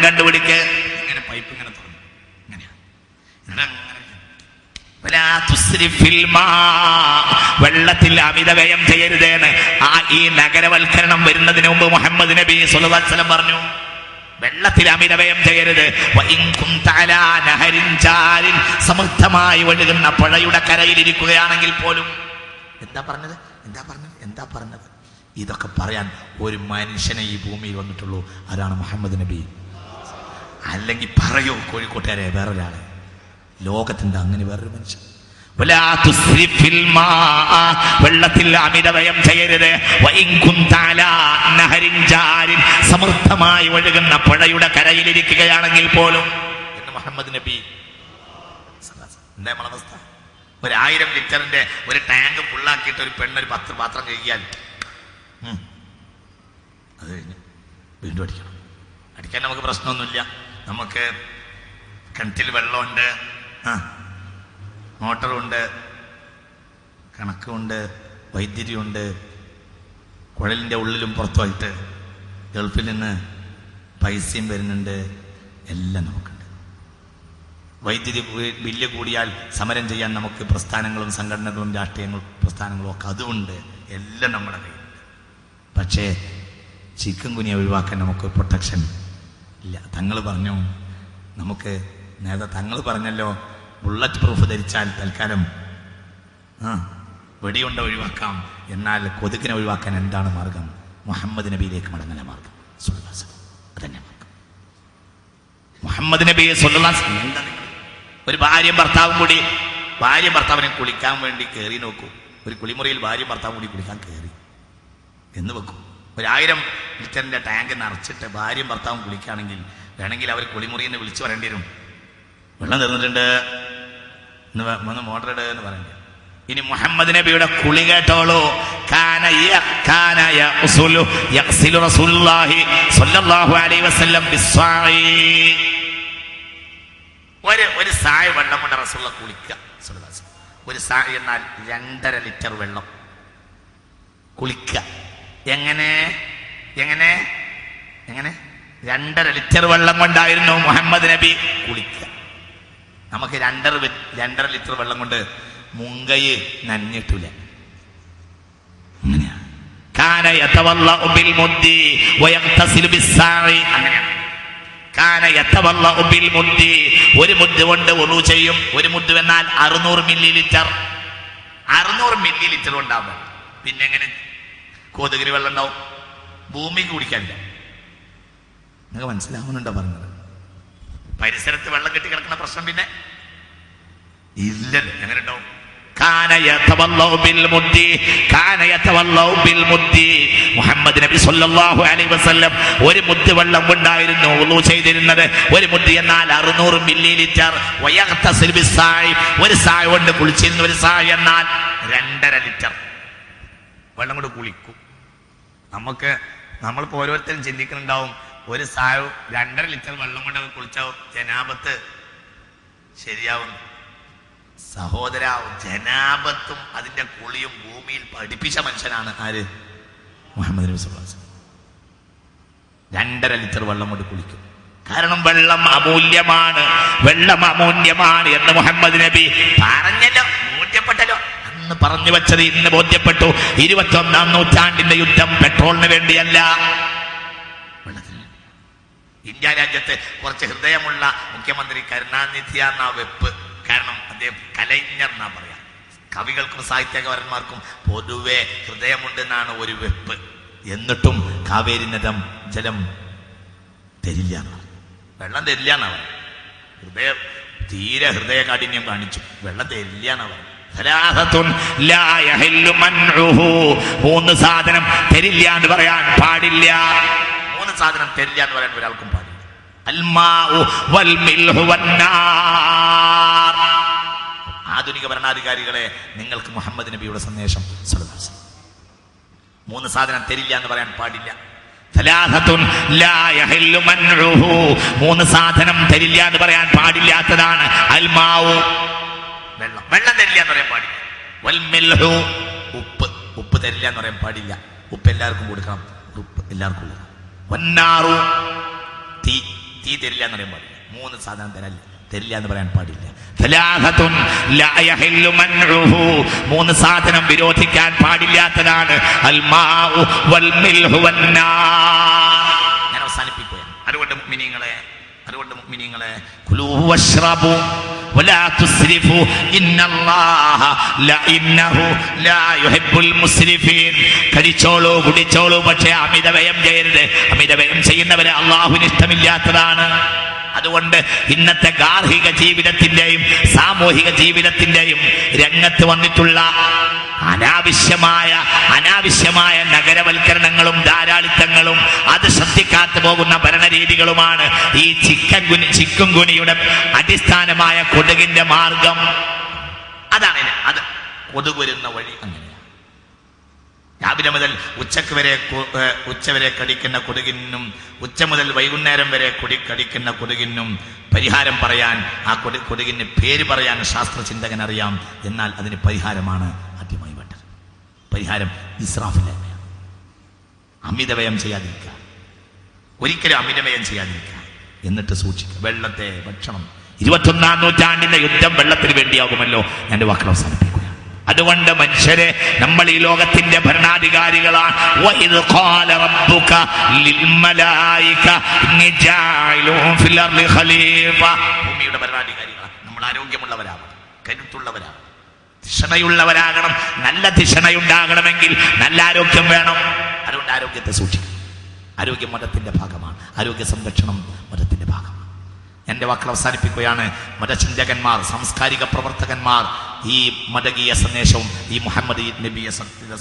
കണ്ടുപിടിക്ക്. ഇങ്ങനെ പൈപ്പ് ഇങ്ങനെ തുറന്നു. ഇങ്ങനെയാ. വെള്ളത്തിൽ അമിതവ്യയം ചെയ്യരുതേന്ന് ഈ നഗരവൽക്കരണം വരുന്നതിന് മുമ്പ് മുഹമ്മദ് നബി സ്വല്ലല്ലാഹു അലൈഹി വസല്ലം പറഞ്ഞു, വെള്ളത്തിൽ അമിതവ്യയം ചെയ്യരുത്. സമൃദ്ധമായി ഒഴുകുന്ന പുഴയുടെ കരയിലിരിക്കുകയാണെങ്കിൽ പോലും. എന്താ പറഞ്ഞത്? ഇതൊക്കെ പറയാൻ ഒരു മനുഷ്യനെ ഈ ഭൂമിയിൽ വന്നിട്ടുള്ളൂ. ആരാണ്? മുഹമ്മദ് നബി. അല്ലെങ്കിൽ പറയൂ കോഴിക്കോട്ടുകാരെ, വേറൊരാളെ ലോകത്തിന്റെ അങ്ങനെ വേറൊരു മനുഷ്യൻ. വെള്ളത്തിൽ അമിതവ്യയം ചെയ്യരുത്. സമൃദ്ധമായി ഒഴുകുന്ന പുഴയുടെ കരയിലിരിക്കുകയാണെങ്കിൽ പോലും എന്ന് മുഹമ്മദ് നബി. എന്താ നമ്മളവസ്ഥ? 1000 ലിറ്ററിന്റെ ഒരു ടാങ്ക് ഫുള്ളാക്കിയിട്ട് ഒരു പെണ്ണൊരു 10 പാത്രം കഴിക്കാൻ, അത് കഴിഞ്ഞ് വീണ്ടും അടിക്കാൻ നമുക്ക് പ്രശ്നമൊന്നുമില്ല. നമുക്ക് കിണറ്റിൽ വെള്ളമുണ്ട്, മോട്ടറുണ്ട്, കണക്കുണ്ട്, വൈദ്യുതിയുണ്ട്. കുഴലിൻ്റെ ഉള്ളിലും പുറത്തുമായിട്ട് ഗൾഫിൽ നിന്ന് പൈസയും വരുന്നുണ്ട്. എല്ലാം നമുക്കുണ്ട്. വൈദ്യുതി ബില്ല് കൂടിയാൽ സമരം ചെയ്യാൻ നമുക്ക് പ്രസ്ഥാനങ്ങളും സംഘടനകളും രാഷ്ട്രീയങ്ങളും പ്രസ്ഥാനങ്ങളും ഒക്കെ അതുമുണ്ട്. എല്ലാം നമ്മുടെ കയ്യിലുണ്ട്. പക്ഷേ ചിക്കൻ കുനിയെ ഒഴിവാക്കാൻ നമുക്ക് പ്രൊട്ടക്ഷൻ ഇല്ല. തങ്ങൾ പറഞ്ഞു, നമുക്ക് നേരത്തെ തങ്ങൾ പറഞ്ഞല്ലോ, ബുള്ളറ്റ് പ്രൂഫ് ധരിച്ചാൽ തൽക്കാലം വെടിയുണ്ട ഒഴിവാക്കാം. എന്നാൽ കൊതുകിനെ ഒഴിവാക്കാൻ എന്താണ് മാർഗം? മുഹമ്മദ് നബിയിലേക്ക് മടങ്ങുന്ന മാർഗം. അതന്നെ മാർഗം. മുഹമ്മദ് നബി സ്വല്ലല്ലാഹു അലൈഹി വസല്ലം. എന്താ ഒരു ഭാര്യയും ഭർത്താവിനെ കുളിക്കാൻ വേണ്ടി കയറി നോക്കൂ. ഒരു കുളിമുറിയിൽ ഭാര്യയും ഭർത്താവും കൂടി കുളിക്കാൻ കയറി എന്ന് വെക്കൂ. 1000 ലിറ്ററിന്റെ ടാങ്ക് നിറച്ചിട്ട് ഭാര്യയും ഭർത്താവും കുളിക്കുകയാണെങ്കിൽ വേണമെങ്കിൽ അവർ കുളിമുറിയിൽ നിന്ന് വിളിച്ചു പറയേണ്ടി വരും, വെള്ളം തീർന്നിട്ടുണ്ട് എന്ന് മോട്ടർ ഇട് എന്ന് പറയേണ്ടി. ഇനി മുഹമ്മദ് നബിയുടെ കുളി കേട്ടോളൂ. ഒരു സായ വെള്ളം കൊണ്ട് റസൂലുള്ള കുളിക്കുക. ഒരു സായ എന്നാൽ 2.5 ലിറ്റർ വെള്ളം കുളിക്കുക. എങ്ങനെ 2.5 ലിറ്റർ വെള്ളം കൊണ്ടായിരുന്നു മുഹമ്മദ് നബി കുളിക്കുക. നമുക്ക് 2.5 ലിറ്റർ വെള്ളം കൊണ്ട് മുങ്കയെ നനഞ്ഞിട്ടില്ല. അങ്ങനെയാണ്. ഒരു മുദ്ദ് കൊണ്ട് വുളു ചെയ്യും. ഒരു മുദ്ദ് എന്നാൽ 600 മില്ലി ലിറ്റർ. 600 മില്ലി ലിറ്റർ ഉണ്ടാവും. പിന്നെ എങ്ങനെ കൊതുകിന് വെള്ളം ഉണ്ടാവും? ഭൂമിക്ക് കുടിക്കാനില്ല. നിങ്ങൾക്ക് മനസ്സിലാവുന്നുണ്ടോ പറഞ്ഞത്? പരിസരത്ത് വെള്ളം കെട്ടി കിടക്കുന്ന പ്രശ്നം പിന്നെ ഇല്ലല്ലോ. എങ്ങനെ ഉണ്ടാവും? മുഹമ്മദ് നബി സ്വല്ലല്ലാഹു അലൈഹി വസല്ലം ഒരു മുദ്ദ് വെള്ളം കൊണ്ടായിരുന്നു വുളു ചെയ്തിരുന്നത്. ഒരു മുദ്ദ് എന്നാൽ 600 മില്ലി ലിറ്റർ. ഒരു സായ കൊണ്ട് കുളിച്ചിരുന്നു. ഒരു സായ എന്നാൽ 2.5 ലിറ്റർ വെള്ളം കൊണ്ട് കുളിക്കും. നമ്മളിപ്പോ ഓരോരുത്തരും ചിന്തിക്കുന്നുണ്ടാവും, ഒരു സായ 2.5 ലിറ്റർ വെള്ളം കൊണ്ട് കുളിച്ചാൽ ജനാബത്ത് ശരിയാവും. സഹോദര, ജനാബത്തും അതിന്റെ കുളിയും ഭൂമിയിൽ പഠിപ്പിച്ച മനുഷ്യനാണ് ആര്? മുഹമ്മദ് നബി സ്വല്ലല്ലാഹു അലൈഹി വസല്ലം. 2.5 ലിറ്റർ വെള്ളം കൊണ്ട് കുളിക്കും. കാരണം വെള്ളം അമൂല്യമാണ് എന്ന് മുഹമ്മദ് നബി പറഞ്ഞല്ലോ, ബോധ്യപ്പെട്ടല്ലോ. അന്ന് പറഞ്ഞു വെച്ചത് ഇന്ന് ബോധ്യപ്പെട്ടു. 21-ാം നൂറ്റാണ്ടിന്റെ യുദ്ധം പെട്രോളിന് വേണ്ടിയല്ല, വെള്ളത്തിന്. ഇന്ത്യ രാജ്യത്ത് കുറച്ച് ഹൃദയമുള്ള മുഖ്യമന്ത്രി കരുണാനിധി എന്ന വെപ്പ്, കാരണം അദ്ദേഹം കലൈജ്ഞർ എന്നാ പറയാ. കവികൾക്കും സാഹിത്യകാരന്മാർക്കും പൊതുവെ ഹൃദയമുണ്ടെന്നാണ് ഒരു വെപ്പ്. എന്നിട്ടും കാവേരി നദം ജലം തരില്ല എന്നാണ്, വെള്ളം തരില്ല എന്നാ പറയുന്നത്. തീരെ ഹൃദയ കാഠിന്യം കാണിച്ചു, വെള്ളം തരില്ല എന്നാ പറയുന്നത്. 3 സാധനം തരില്ല എന്ന് പറയാൻ പാടില്ല. 3 സാധനം തരില്ല എന്ന് പറയാൻ ഒരാൾക്കും പാടില്ല. അൽമാഉ വൽ മിൽഹു വന്നാർ. ആധുനിക ഭരണാധികാരികളെ, നിങ്ങൾക്ക് മുഹമ്മദ് നബിയുടെ സന്ദേശം 3 സാധനം തരില്ല എന്ന് പറയാൻ പാടില്ല. 3 സാധനം തരില്ല എന്ന് പറയാൻ പാടില്ലാത്തതാണ് അൽമാഉ, വെള്ളം, വെള്ളം തരില്ല എന്ന് പറയാൻ പാടില്ല. വൽ മിൽഹു, ഉപ്പ്, ഉപ്പ് തരില്ല എന്ന് പറയാൻ പാടില്ല. ഉപ്പ് എല്ലാവർക്കും കൊടുക്കണം, ഉപ്പ് എല്ലാവർക്കും കൊടുക്കണം. വന്നാറു, തീ, തീ തരില്ല എന്ന് പറയാൻ പാടില്ല. 3 സാധനം തരില്ല എന്ന് പറയാൻ പാടില്ല. 3 സാധനം വിരോധിക്കാൻ പാടില്ലാത്തതാണ് അൽമാഉ വൽ മിൽഹു വന്നാർ. ഞാൻ അവസാനിപ്പിക്കുകയാണ്. അതുകൊണ്ട് മുഅ്മിനീങ്ങളെ കുലൂ വശ്റബു വലാ തുസ്രിഫു ഇന്നല്ലാഹ ഇന്നഹു ലാ യുഹിബ്ബുൽ മുസ്രിഫീൻ. കഴിച്ചോളൂ, കുടിച്ചോളൂ, പക്ഷേ അമിതവ്യയം ചെയ്യരുത്. അമിതവ്യയം ചെയ്യുന്നവരെ അല്ലാഹുവിന് ഇഷ്ടമില്ലാത്തതാണ്. അതുകൊണ്ട് ഇന്നത്തെ ഗാർഹിക ജീവിതത്തിന്റെയും സാമൂഹിക ജീവിതത്തിന്റെയും രംഗത്ത് വന്നിട്ടുള്ള അനാവശ്യമായ നഗരവൽക്കരണങ്ങളും ധാരാളിത്തങ്ങളും അത് ശ്രദ്ധിക്കാതെ പോകുന്ന ഭരണരീതികളുമാണ് ഈ ചിക്കുൻകുനിയുടെ അടിസ്ഥാനമായ കൊതുകിന്റെ മാർഗം. അതാണ് അത്. കൊതുക് വരുന്ന വഴി അങ്ങനെയാണ്. രാവിലെ മുതൽ ഉച്ചവരെ കടിക്കുന്ന കൊതുകിനും ഉച്ച മുതൽ വൈകുന്നേരം വരെ കടിക്കുന്ന കൊതുകിനും പരിഹാരം പറയാൻ, ആ കൊതുകിന് പേര് പറയാൻ ശാസ്ത്രചിന്തകൻ അറിയാം. എന്നാൽ അതിന് പരിഹാരമാണ് ആദ്യമായി വേണ്ടത്. പരിഹാരം ഇസ്രാഫില്ലായ്മയാണ്. അമിതവ്യയം ചെയ്യാതിരിക്കുക, ഒരിക്കലും അമിതവ്യയം ചെയ്യാതിരിക്കുക. എന്നിട്ട് സൂക്ഷിക്കുക. വെള്ളത്തെ, ഭക്ഷണം. 21-ാം നൂറ്റാണ്ടിന്റെ യുദ്ധം വെള്ളത്തിന് വേണ്ടിയാകുമല്ലോ. എൻ്റെ വാക്കുകൾ അവസാനിപ്പിക്കുക. അതുകൊണ്ട് മനുഷ്യരെ, നമ്മൾ ഈ ലോകത്തിന്റെ ഭരണാധികാരികളാണ്. ഭൂമിയുടെ ഭരണാധികാരികളാണ്. നമ്മൾ ആരോഗ്യമുള്ളവരാകണം, കരുത്തുള്ളവരാകണം, ധിഷണയുള്ളവരാകണം. നല്ല ധിഷണയുണ്ടാകണമെങ്കിൽ നല്ല ആരോഗ്യം വേണം. അതുകൊണ്ട് ആരോഗ്യത്തെ സൂക്ഷിക്കും. ആരോഗ്യം മതത്തിന്റെ ഭാഗമാണ്. ആരോഗ്യ സംരക്ഷണം മതത്തിന്റെ ഭാഗമാണ്. എൻ്റെ വാക്കുകൾ അവസാനിപ്പിക്കുകയാണ്. മതചിന്തകന്മാർ, സാംസ്കാരിക പ്രവർത്തകന്മാർ ഈ മതകീയ സന്ദേശവും ഈ മുഹമ്മദ് നബിയ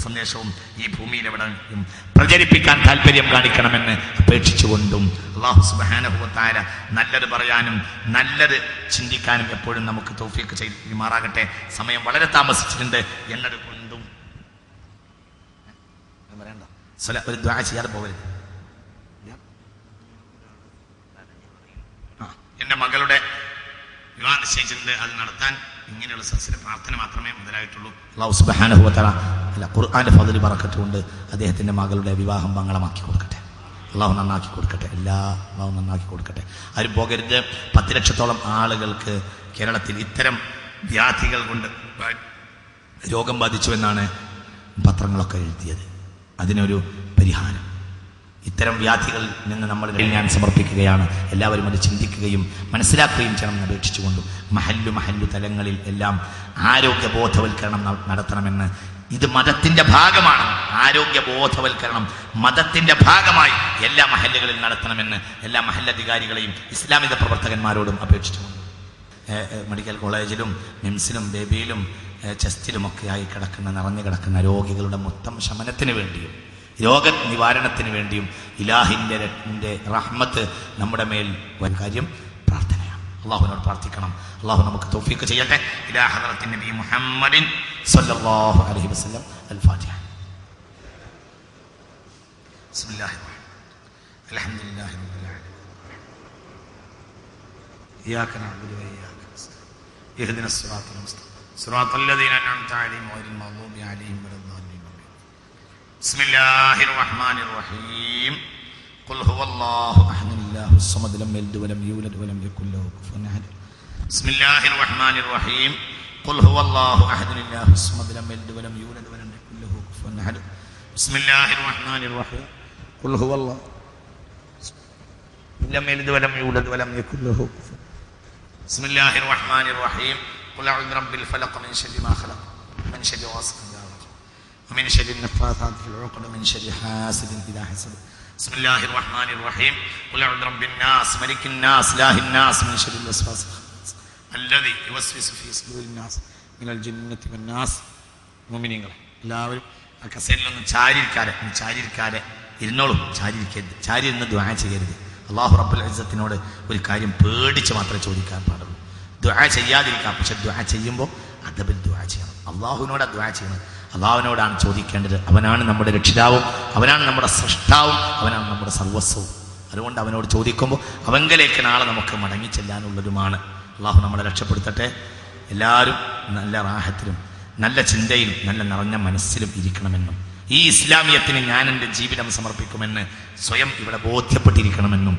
സന്ദേശവും ഈ ഭൂമിയിലെവിടെയും പ്രചരിപ്പിക്കാൻ താല്പര്യം കാണിക്കണമെന്ന് അപേക്ഷിച്ചുകൊണ്ടും അല്ലാഹു സുബ്ഹാനഹു വ തആല നല്ലത് പറയാനും നല്ലത് ചിന്തിക്കാനും എപ്പോഴും നമുക്ക് തൗഫീഖ് ചെയ്യുമാറാകട്ടെ. സമയം വളരെ താമസിച്ചിട്ടുണ്ട് എന്നതുകൊണ്ടും ഒരു ദുആ ചെയ്യാതെ പോകരുത്. എൻ്റെ മകളുടെ വിവാഹം നിശ്ചയിച്ചിട്ടുണ്ട്. അത് നടത്താൻ ഇങ്ങനെയുള്ള സദസ്സിലെ പ്രാർത്ഥന മാത്രമേ മുതലായിട്ടുള്ളൂ. അല്ലാഹു സുബ്ഹാനഹു വ തആല ഖുർആന്റെ ഫضل ബറക്കത്ത് കൊണ്ട് അദ്ദേഹത്തിൻ്റെ മകളുടെ വിവാഹം മംഗളമാക്കി കൊടുക്കട്ടെ. അല്ലാഹു നന്നാക്കി കൊടുക്കട്ടെ. അല്ലാഹു നന്നാക്കി കൊടുക്കട്ടെ. ആരും പോകരുത്. 10 ലക്ഷത്തോളം ആളുകൾക്ക് കേരളത്തിൽ ഇത്തരം വ്യാധികൾ കൊണ്ട് രോഗം ബാധിച്ചു എന്നാണ് പത്രങ്ങളൊക്കെ എഴുതിയത്. അതിനൊരു പരിഹാരം ഇത്തരം വ്യാധികളിൽ നിന്ന് നമ്മൾ ഞാൻ സമർപ്പിക്കുകയാണ്. എല്ലാവരും അത് ചിന്തിക്കുകയും മനസ്സിലാക്കുകയും ചെയ്യണമെന്ന് അപേക്ഷിച്ചുകൊണ്ടും മഹല്ലു തലങ്ങളിൽ എല്ലാം ആരോഗ്യ ബോധവൽക്കരണം നടത്തണമെന്ന്. ഇത് മതത്തിന്റെ ഭാഗമാണ്. ആരോഗ്യ ബോധവൽക്കരണം മതത്തിന്റെ ഭാഗമായി എല്ലാ മഹല്ലുകളിൽ നടത്തണമെന്ന് എല്ലാ മഹല്ലധികാരികളെയും ഇസ്ലാമിക പ്രവർത്തകന്മാരോടും അപേക്ഷിച്ചുകൊണ്ട് മെഡിക്കൽ കോളേജിലും മിംസിലും ബേബിയിലും ചെസ്റ്റിലുമൊക്കെയായി നിറഞ്ഞു കിടക്കുന്ന രോഗികളുടെ മൊത്തം ശമനത്തിന് വേണ്ടിയും രോഗനിവാരണത്തിന് വേണ്ടിയും ഇലാഹിൻ്റെ റഹ്മത്ത് നമ്മുടെ മേൽ ഒരു കാര്യം പ്രാർത്ഥനയാണ്. അള്ളാഹുവിനോട് പ്രാർത്ഥിക്കണം. അള്ളാഹു നമുക്ക് തൗഫീഖ് ചെയ്യട്ടെ. ഇലാ ഹദ്റത്തിൻ നബി മുഹമ്മദിൻ സ്വല്ലല്ലാഹു അലൈഹി വസല്ലം. അൽ ഫാത്തിഹ. ബിസ്മില്ലാഹിർ റഹ്മാനിർ റഹീം. അൽഹംദുലില്ലാഹി റബ്ബിൽ ആലമീൻ. ഇയ്യാക നഅ്ബുദു വ ഇയ്യാക നസ്തഈൻ. ഇഹ്ദിനസ് സിറാത്തൽ മുസ്തഖീം സിറാത്തൽ ലദീന അൻഅംത അലൈഹിം ഗൈറിൽ മഗ്ദൂബി അലൈഹിം വലദ്ദാലിൻ. ബിസ്മില്ലാഹിർ റഹ്മാനിർ റഹീം. ഖുൽ ഹുവല്ലാഹു അഹദ് അല്ലാഹുസ് സമദ് ലം യലിദ് വലം യൂലദ് വലം യകുൽ ലഹു കുഫുവൻ അഹദ്. ബിസ്മില്ലാഹിർ റഹ്മാനിർ റഹീം ഖുൽ ഹുവല്ലാഹു അഹദ് അല്ലാഹു സ്വമദ് ലം യലിദ് വലം യൂലദ് വലം യകുൽ ലഹു കുഫുവൻ അഹദ് ബിസ്മില്ലാഹിർ റഹ്മാനിർ റഹീം ഖുൽ ഹുവല്ലാഹു ലം യലിദ് വലം യൂലദ് വലം യകുൽ ലഹു കുഫുവൻ ബിസ്മില്ലാഹിർ റഹ്മാനിർ റഹീം ഖുൽ അഊദു ബിറബ്ബിൽ ഫലഖ് മിൻ ശർരി മാ ഖലഖ് മിൻ ശർരി ഗാസിഖിൻ ഇദാ വഖബ വമിൻ ശർരി النفاثات في العقد من شر حاسد إذا حسد بسم الله الرحمن الرحيم قل أعوذ برب الناس ملك الناس إله الناس من شر الوسواس الذي يوسوس في صدور الناس من الجنة والناس. മുഅ്മിനീങ്ങളെ എല്ലാവരും ആ കസേരയിലൊന്നും ചാരിയിരിക്കാതെ ഇരുന്നോളും. ചാരി ഇരുന്ന് ദുആ ചെയ്യരുത്. അല്ലാഹു റബ്ബുൽ ഇസ്സത്തിനോട് ഒരു കാര്യം പേടിച്ച് മാത്രമേ ചോദിക്കാൻ പാടുള്ളൂ. ദുആ ചെയ്യാതിരിക്കാം, പക്ഷെ ദുആ ചെയ്യുമ്പോൾ അദബിൽ ദുആ ചെയ്യണം. അല്ലാഹുവിനോട് ദുആ ചെയ്യണം. അല്ലാഹുവിനോടാണ് ചോദിക്കേണ്ടത്. അവനാണ് നമ്മുടെ രക്ഷിതാവും, അവനാണ് നമ്മുടെ സൃഷ്ടാവും, അവനാണ് നമ്മുടെ സർവസ്വവും. അതുകൊണ്ട് അവനോട് ചോദിക്കുമ്പോൾ അവങ്കലേക്ക് നാളെ നമുക്ക് മടങ്ങി ചെല്ലാനുള്ളതുമാണ്. അല്ലാഹു നമ്മളെ രക്ഷപ്പെടുത്തട്ടെ. എല്ലാവരും നല്ല റാഹത്തിലും നല്ല ചിന്തയിലും നല്ല നിറഞ്ഞ മനസ്സിലും ഇരിക്കണമെന്നും ഈ ഇസ്ലാമിയത്തിന് ഞാൻ എൻ്റെ ജീവിതം സമർപ്പിക്കുമെന്ന് സ്വയം ഇവിടെ ബോധ്യപ്പെട്ടിരിക്കണമെന്നും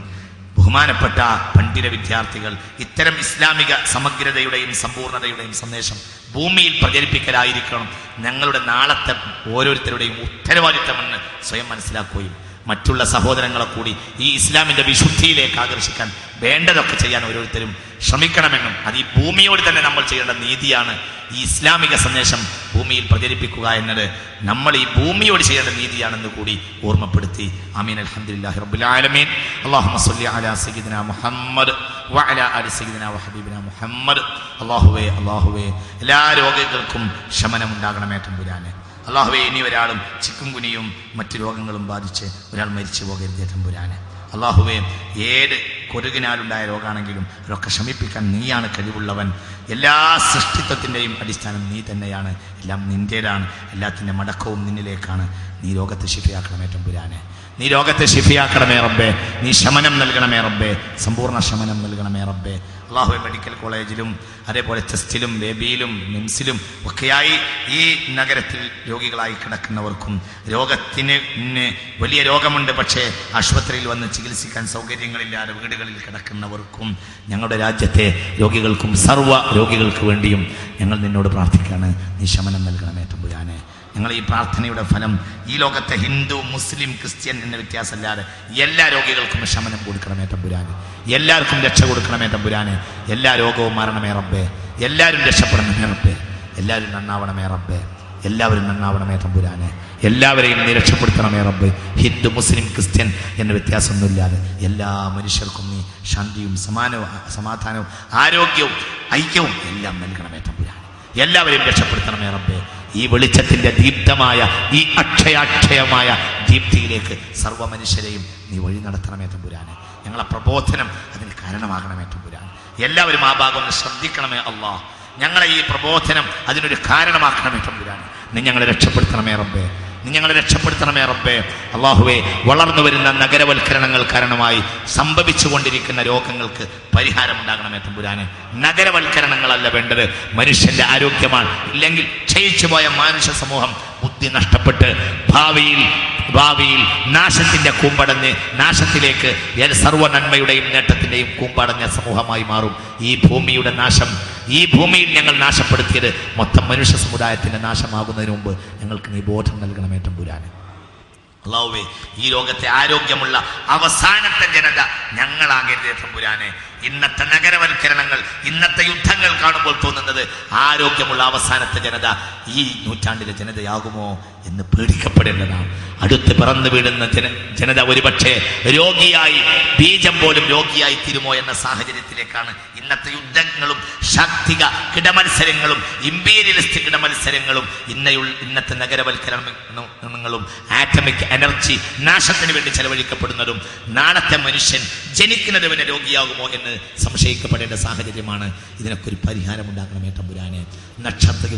ബഹുമാനപ്പെട്ട പണ്ഡിത വിദ്യാർത്ഥികൾ ഇത്തരം ഇസ്ലാമിക സമഗ്രതയുടെയും സമ്പൂർണതയുടെയും സന്ദേശം ഭൂമിയിൽ പ്രചരിപ്പിക്കലായിരിക്കണം ഞങ്ങളുടെ നാളത്തെ ഓരോരുത്തരുടെയും ഉത്തരവാദിത്തമെന്ന് സ്വയം മനസ്സിലാക്കുകയും മറ്റുള്ള സഹോദരങ്ങളെ കൂടി ഈ ഇസ്ലാമിൻ്റെ വിശുദ്ധിയിലേക്ക് ആകർഷിക്കാൻ വേണ്ടതൊക്കെ ചെയ്യാൻ ഓരോരുത്തരും ശ്രമിക്കണമെന്നും അത് ഈ ഭൂമിയോട് തന്നെ നമ്മൾ ചെയ്യേണ്ട നീതിയാണ്. ഈ ഇസ്ലാമിക സന്ദേശം ഭൂമിയിൽ പ്രചരിപ്പിക്കുക എന്നത് നമ്മൾ ഈ ഭൂമിയോട് ചെയ്യേണ്ട നീതിയാണെന്ന് കൂടി ഓർമ്മപ്പെടുത്തി. ആമീൻ. അൽഹംദുലില്ലാഹി റബ്ബിൽ ആലമീൻ. അല്ലാഹുമ്മ സ്വല്ലി അലാ സയ്യിദിനാ മുഹമ്മദ് വഅലാ ആലി സയ്യിദിനാ വഹബീബിനാ മുഹമ്മദ്. അല്ലാഹുവേ എല്ലാ രോഗികൾക്കും ശമനമുണ്ടാകണമേ തമ്പുരാനെ. അല്ലാഹുവേ, ഇനി ഒരാളും ചിക്കുൻകുനിയും മറ്റു രോഗങ്ങളും ബാധിച്ച് ഒരാൾ മരിച്ചു പോകരുതേ തമ്പുരാനെ. അല്ലാഹുവേ, ഏത് കൊതുകിനാലുണ്ടായ രോഗമാണെങ്കിലും അതൊക്കെ ശമിപ്പിക്കാൻ നീയാണ് കഴിവുള്ളവൻ. എല്ലാ സൃഷ്ടിത്വത്തിൻ്റെയും അടിസ്ഥാനം നീ തന്നെയാണ്. എല്ലാം നിൻ്റേതാണ്. എല്ലാത്തിൻ്റെ മടക്കവും നിന്നിലേക്കാണ്. നീ രോഗത്തെ ശിഫയാക്കണമേ തമ്പുരാനെ. നീ രോഗത്തെ ശിഫയാക്കണമേ റബ്ബേ. നീ ശമനം നൽകണമേ റബ്ബേ. സമ്പൂർണ്ണ ശമനം നൽകണമേ റബ്ബേ. അല്ലാഹുവേ, മെഡിക്കൽ കോളേജിലും അതേപോലെ ചെസ്റ്റിലും ബേബിയിലും മിംസിലും ഒക്കെയായി ഈ നഗരത്തിൽ രോഗികളായി കിടക്കുന്നവർക്കും രോഗത്തിന് വലിയ രോഗമുണ്ട് പക്ഷേ ആശുപത്രിയിൽ വന്ന് ചികിത്സിക്കാൻ സൗകര്യങ്ങളില്ലാതെ വീടുകളിൽ കിടക്കുന്നവർക്കും ഞങ്ങളുടെ രാജ്യത്തെ രോഗികൾക്കും സർവ്വ രോഗികൾക്ക് വേണ്ടിയും ഞങ്ങൾ നിന്നോട് പ്രാർത്ഥിക്കുകയാണ്. നീ ശമനം നൽകണമേ തമ്പുരാനെ. ഞങ്ങൾ ഈ പ്രാർത്ഥനയുടെ ഫലം ഈ ലോകത്തെ ഹിന്ദു മുസ്ലിം ക്രിസ്ത്യൻ എന്ന വ്യത്യാസമല്ലാതെ എല്ലാ രോഗികൾക്കും ശമനം കൊടുക്കണമേ തമ്പുരാനെ. എല്ലാവർക്കും രക്ഷ കൊടുക്കണമേ തമ്പുരാനെ. എല്ലാ രോഗവും മാറണമേ റബ്ബേ. എല്ലാവരും രക്ഷപ്പെടണമേ റബ്ബേ. എല്ലാവരും നന്നാവണമേ റബ്ബേ. എല്ലാവരും നന്നാവണമേ തമ്പുരാനെ. എല്ലാവരെയും നീ രക്ഷപ്പെടുത്തണമേ റബ്ബേ. ഹിന്ദു മുസ്ലിം ക്രിസ്ത്യൻ എന്ന വ്യത്യാസമൊന്നുമില്ലാതെ എല്ലാ മനുഷ്യർക്കും നീ ശാന്തിയും സമാധാനവും ആരോഗ്യവും ഐക്യവും എല്ലാം നൽകണമേ തമ്പുരാനെ. എല്ലാവരെയും രക്ഷപ്പെടുത്തണമേ റബ്ബേ. ഈ വെളിച്ചത്തിന്റെ ദീപ്തമായ ഈ അക്ഷയാക്ഷയമായ ദീപ്തിയിലേക്ക് സർവ്വ മനുഷ്യരെയും നീ വഴി നടത്തണമേ തമ്പുരാനെ. ഞങ്ങളെ പ്രബോധനം അതിന് കാരണമാകണമേ തമ്പുരാനെ. എല്ലാവരും ആ ഭാഗം ഒന്ന് ശ്രദ്ധിക്കണമേ അല്ലാഹ്. ഞങ്ങളെ ഈ പ്രബോധനം അതിനൊരു കാരണമാക്കണമേ തമ്പുരാനെ. നീ ഞങ്ങളെ രക്ഷപ്പെടുത്തണമേ റബ്ബേ. നീ ഞങ്ങളെ രക്ഷപ്പെടുത്തണമേ റബ്ബേ. അല്ലാഹുവേ, വളർന്നു വരുന്ന നഗരവൽക്കരണങ്ങൾ കാരണമായി സംഭവിച്ചുകൊണ്ടിരിക്കുന്ന രോഗങ്ങൾക്ക് പരിഹാരമുണ്ടാകണമേ തമ്പുരാനെ. നഗരവൽക്കരണങ്ങളല്ല വേണ്ടത്, മനുഷ്യന്റെ ആരോഗ്യമാണ്. ഇല്ലെങ്കിൽ ക്ഷയിച്ചു പോയ മനുഷ്യ സമൂഹം ബുദ്ധി നഷ്ടപ്പെട്ട് ഭാവിയിൽ നാശത്തിന്റെ കൂമ്പടഞ്ഞ് നാശത്തിലേക്ക് സർവ്വ നന്മയുടെയും നേട്ടത്തിന്റെയും കൂമ്പടഞ്ഞ സമൂഹമായി മാറും. ഈ ഭൂമിയുടെ നാശം, ഈ ഭൂമിയിൽ ഞങ്ങൾ നാശപ്പെടുത്തിയത് മൊത്തം മനുഷ്യ സമുദായത്തിന്റെ നാശമാകുന്നതിന് മുമ്പ് ഞങ്ങൾക്ക് നീ ബോധം നൽകണമേ തമ്പുരാനെ. അല്ലാഹുവേ, ഈ ലോകത്തെ ആരോഗ്യമുള്ള അവസാനത്തെ ജനത ഞങ്ങളാകരുതേ തമ്പുരാനെ. ഇന്നത്തെ നഗരവൽക്കരണങ്ങൾ, ഇന്നത്തെ യുദ്ധങ്ങൾ കാണുമ്പോൾ തോന്നുന്നത് ആരോഗ്യമുള്ള അവസാനത്തെ ജനത ഈ നൂറ്റാണ്ടിലെ ജനതയാകുമോ എന്ന് പേടിക്കപ്പെടേണ്ടതാണ്. അടുത്ത് പിറന്നു വീഴുന്ന ജനത ഒരുപക്ഷെ രോഗിയായി, ബീജം പോലും രോഗിയായി തീരുമോ എന്ന സാഹചര്യത്തിലേക്കാണ് ഇന്നത്തെ യുദ്ധങ്ങളും ശാക്തിക കിടമത്സരങ്ങളും ഇമ്പീരിയലിസ്റ്റ് കിടമത്സരങ്ങളും ഇന്നത്തെ നഗരവൽക്കരണങ്ങളും ആറ്റമിക് എനർജി നാശത്തിന് വേണ്ടി ചെലവഴിക്കപ്പെടുന്നതും നാളത്തെ മനുഷ്യൻ ജനിക്കുന്നത് വരെ രോഗിയാകുമോ എന്ന് സംശയിക്കപ്പെടേണ്ട സാഹചര്യമാണ്. ഇതിനൊക്കെ ഒരു പരിഹാരം ഉണ്ടാക്കണമേ തമ്പുരാനെ. നക്ഷത്ര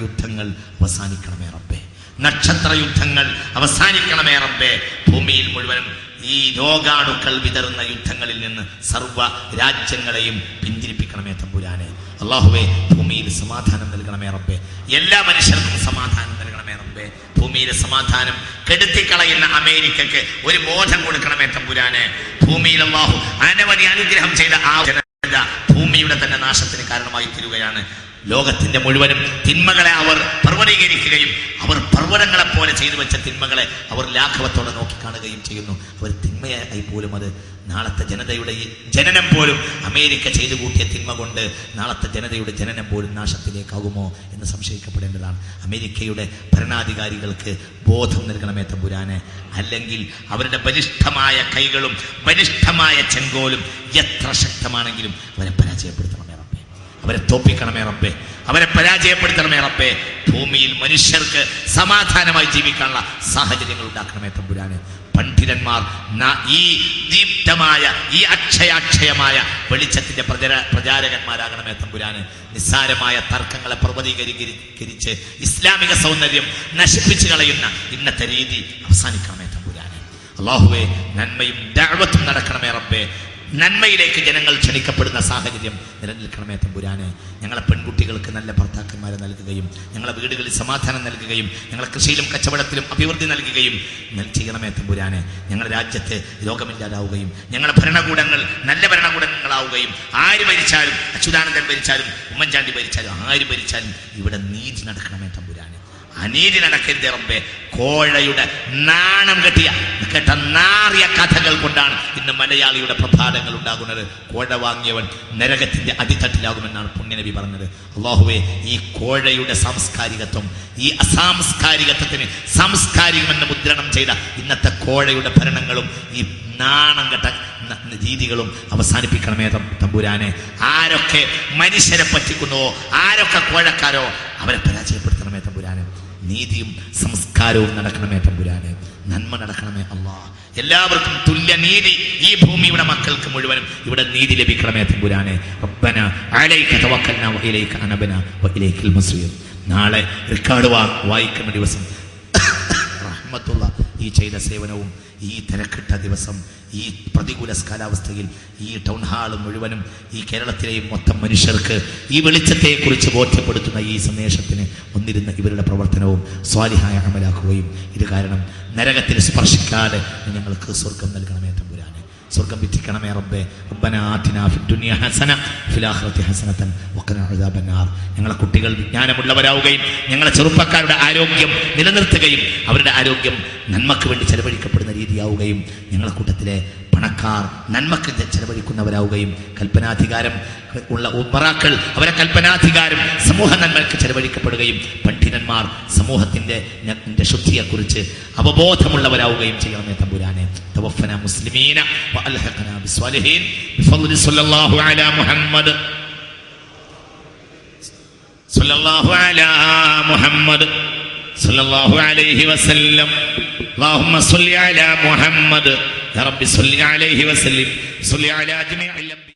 യുദ്ധങ്ങൾ അവസാനിക്കണമേ റബ്ബേ. നക്ഷത്ര യുദ്ധങ്ങൾ അവസാനിക്കണമേ റബ്ബേ. ഭൂമിയിൽ മുഴുവനും ഈ രോഗാണുക്കൾ വിതറുന്ന യുദ്ധങ്ങളിൽ നിന്ന് സർവ്വ രാജ്യങ്ങളെയും പിന്തിരിപ്പിക്കണമേ തമ്പുരാനെ. അല്ലാഹുവേ, ഭൂമിയിൽ സമാധാനം നൽകണമേ റബ്ബേ. എല്ലാ മനുഷ്യർക്കും സമാധാനം നൽകണമേ റബ്ബേ. ഭൂമിയിലെ സമാധാനം കെടുത്തിക്കളയുന്ന അമേരിക്കക്ക് ഒരു ബോധം കൊടുക്കണമേ തമ്പുരാനെ. ഭൂമിയിൽ അല്ലാഹു അനവധി അനുഗ്രഹം ചെയ്ത ആ ജനത ജനത ഭൂമിയുടെ തന്നെ നാശത്തിന് കാരണമായി തീരുകയാണ്. ലോകത്തിന്റെ മുഴുവനും തിന്മകളെ അവർ പർവ്വതീകരിക്കുകയും അവർ പർവ്വതങ്ങളെ പോലെ ചെയ്തു വെച്ച തിന്മകളെ അവർ ലാഘവത്തോടെ നോക്കിക്കാണുകയും ചെയ്യുന്നു. അവർ തിന്മയായി പോലും അത് നാളത്തെ ജനതയുടെ ജനനം പോലും അമേരിക്ക ചെയ്തു കൂട്ടിയ തിന്മ കൊണ്ട് നാളത്തെ ജനതയുടെ ജനനം പോലും നാശത്തിലേക്കാകുമോ എന്ന് സംശയിക്കപ്പെടേണ്ടതാണ്. അമേരിക്കയുടെ ഭരണാധികാരികൾക്ക് ബോധം നൽകണമേ തമ്പുരാനെ. അല്ലെങ്കിൽ അവരുടെ ബലിഷ്ഠമായ കൈകളും ബലിഷ്ഠമായ ചെങ്കോലും എത്ര ശക്തമാണെങ്കിലും അവരെ പരാജയപ്പെടുത്തണമേ റബ്ബേ, അവരെ തോപ്പിക്കണമേ റബ്ബേ, അവരെ പരാജയപ്പെടുത്തണമേ റബ്ബേ. ഭൂമിയിൽ മനുഷ്യർക്ക് സമാധാനമായി ജീവിക്കാനുള്ള സാഹചര്യങ്ങൾ ഉണ്ടാക്കണമേ തമ്പുരാനെ. പണ്ഡിതന്മാർ ഈ ദീപ്തമായ ഈ അക്ഷയാക്ഷയമായ വെളിച്ചത്തിന്റെ പ്രചാരകന്മാരാകണമേ തമ്പുരാന്. നിസ്സാരമായ തർക്കങ്ങളെ പർവ്വതീകരിച്ച് ഇസ്ലാമിക സൗന്ദര്യം നശിപ്പിച്ചു കളയുന്ന ഇന്നത്തെ രീതി അവസാനിക്കണമേ തമ്പുരാനെ. അല്ലാഹുവേ, നന്മയും ദഅവത്തും നടക്കണമേ റബ്ബേ. നന്മയിലേക്ക് ജനങ്ങൾ ക്ഷണിക്കപ്പെടുന്ന സാഹചര്യം നിലനിൽക്കണമേ തമ്പുരാനെ. ഞങ്ങളെ പെൺകുട്ടികൾക്ക് നല്ല ഭർത്താക്കന്മാരെ നൽകുകയും ഞങ്ങളെ വീടുകളിൽ സമാധാനം നൽകുകയും ഞങ്ങളെ കൃഷിയിലും കച്ചവടത്തിലും അഭിവൃദ്ധി നൽകുകയും ചെയ്യണമേ തമ്പുരാനെ. ഞങ്ങളുടെ രാജ്യത്ത് രോഗമില്ലാതാവുകയും ഞങ്ങളുടെ ഭരണകൂടങ്ങൾ നല്ല ഭരണകൂടങ്ങളാവുകയും ആര് ഭരിച്ചാലും, അച്യുതാനന്ദൻ ഭരിച്ചാലും ഉമ്മൻചാണ്ടി ഭരിച്ചാലും ആര് ഭരിച്ചാലും ഇവിടെ നീതി നടക്കണമേ തമ്പുരാനെ. അനീതി നടക്കരുതേ റബ്ബേ. കോഴയുടെ നാണം കേട്ട നാറിയ കഥകൾ കൊണ്ടാണ് ഇന്ന് മലയാളിയുടെ പ്രഭാതങ്ങൾ ഉണ്ടാകുന്നത്. കോഴ വാങ്ങിയവൻ നരകത്തിന്റെ അടിത്തട്ടിലാകുമെന്നാണ് പുണ്യനബി പറഞ്ഞത്. അല്ലാഹുവേ, ഈ കോഴയുടെ സാംസ്കാരികത്വം, ഈ അസാംസ്കാരികത്വത്തിന് സാംസ്കാരികമെന്ന് മുദ്രണം ചെയ്ത ഇന്നത്തെ കോഴയുടെ ഭരണങ്ങളും ഈ നാണം കെട്ട രീതികളും അവസാനിപ്പിക്കണമേ തമ്പുരാനെ. ആരൊക്കെ മനുഷ്യരെ പറ്റിക്കുന്നുവോ, ആരൊക്കെ കോഴക്കാരോ അവരെ പരാജയപ്പെടുത്തണമേ തമ്പുരാനെ. നീതിയും സംസ്കാരവും നടക്കണമേ തമ്പുരാനെ. നന്മ നടക്കണമേ അല്ലാഹ്. എല്ലാവർക്കും തുല്യ നീതി ഈ ഭൂമിയുടെ മക്കൾക്ക് മുഴുവനും ഇവിടെ നീതി ലഭിക്കണമേ തമ്പുരാനെ. റബ്ബന അലൈക തവക്കൽനാ വഇലൈക അനബ്നാ വഇലൈക്കൽ മസീർ. നാളെ റിക്കാർഡ് വായിക്കുന്ന ദിവസം റഹ്മത്തുള്ള ഈ ചെയ്ത സേവനവും ഈ തിരക്കിട്ട ദിവസം, ഈ പ്രതികൂല കാലാവസ്ഥയിൽ ഈ ടൗൺ ഹാള് മുഴുവനും ഈ കേരളത്തിലെയും മൊത്തം മനുഷ്യർക്ക് ഈ വെളിച്ചത്തെക്കുറിച്ച് ബോധ്യപ്പെടുത്തുന്ന ഈ സന്ദേശത്തിന് ഒന്നിരുന്ന ഇവരുടെ പ്രവർത്തനവും സ്വാലിഹായ അമലാക്കുകയും ഇത് കാരണം നരകത്തിൽ സ്പർശിക്കാതെ ഞങ്ങൾക്ക് സ്വർഗം നൽകണമേ തമ്പുരാനെ. സ്വർഗം വിധിക്കണമേ റബ്ബേ. റബ്ബനാ ആതിനാ ഫിദ്ദുനിയ ഹസന ഫിൽ ആഖിറതി ഹസനതൻ വഖിനാ അദാബന്നാർ. ഞങ്ങളെ കുട്ടികൾ വിജ്ഞാനമുള്ളവരാവുകയും ഞങ്ങളെ ചെറുപ്പക്കാരുടെ ആരോഗ്യം നിലനിർത്തുകയും അവരുടെ ആരോഗ്യം നന്മക്ക് വേണ്ടി ചെലവഴിക്കപ്പെടുന്ന രീതിയാവുകയും ഞങ്ങളെ കൂട്ടത്തിലെ പണക്കാർ നന്മക്ക് ചെലവഴിക്കുന്നവരാവുകയും കൽപ്പനാധികാരം ഉള്ള ഉമറാക്കൾ അവരെ കൽപ്പനാധികാരം സമൂഹ നന്മക്ക് ചെലവഴിക്കപ്പെടുകയും പണ്ഡിതന്മാർ സമൂഹത്തിന്റെ ശുദ്ധിയെക്കുറിച്ച് അവബോധമുള്ളവരാവുകയും ചെയ്യണമേ തമ്പുരാനെ. തവഫനാ മുസ്ലിമീന വഅൽഹഖനാ ബിസ്വാലിഹീൻ ബിഫദ്ലി സ്വല്ലല്ലാഹു അലാ മുഹമ്മദ് സ്വല്ലല്ലാഹു അലാ മുഹമ്മദ് സ്വല്ലല്ലാഹു അലൈഹി വസല്ലം. اللهم صل على محمد يا رب صل عليه وسلم صل على جميع الأنبياء.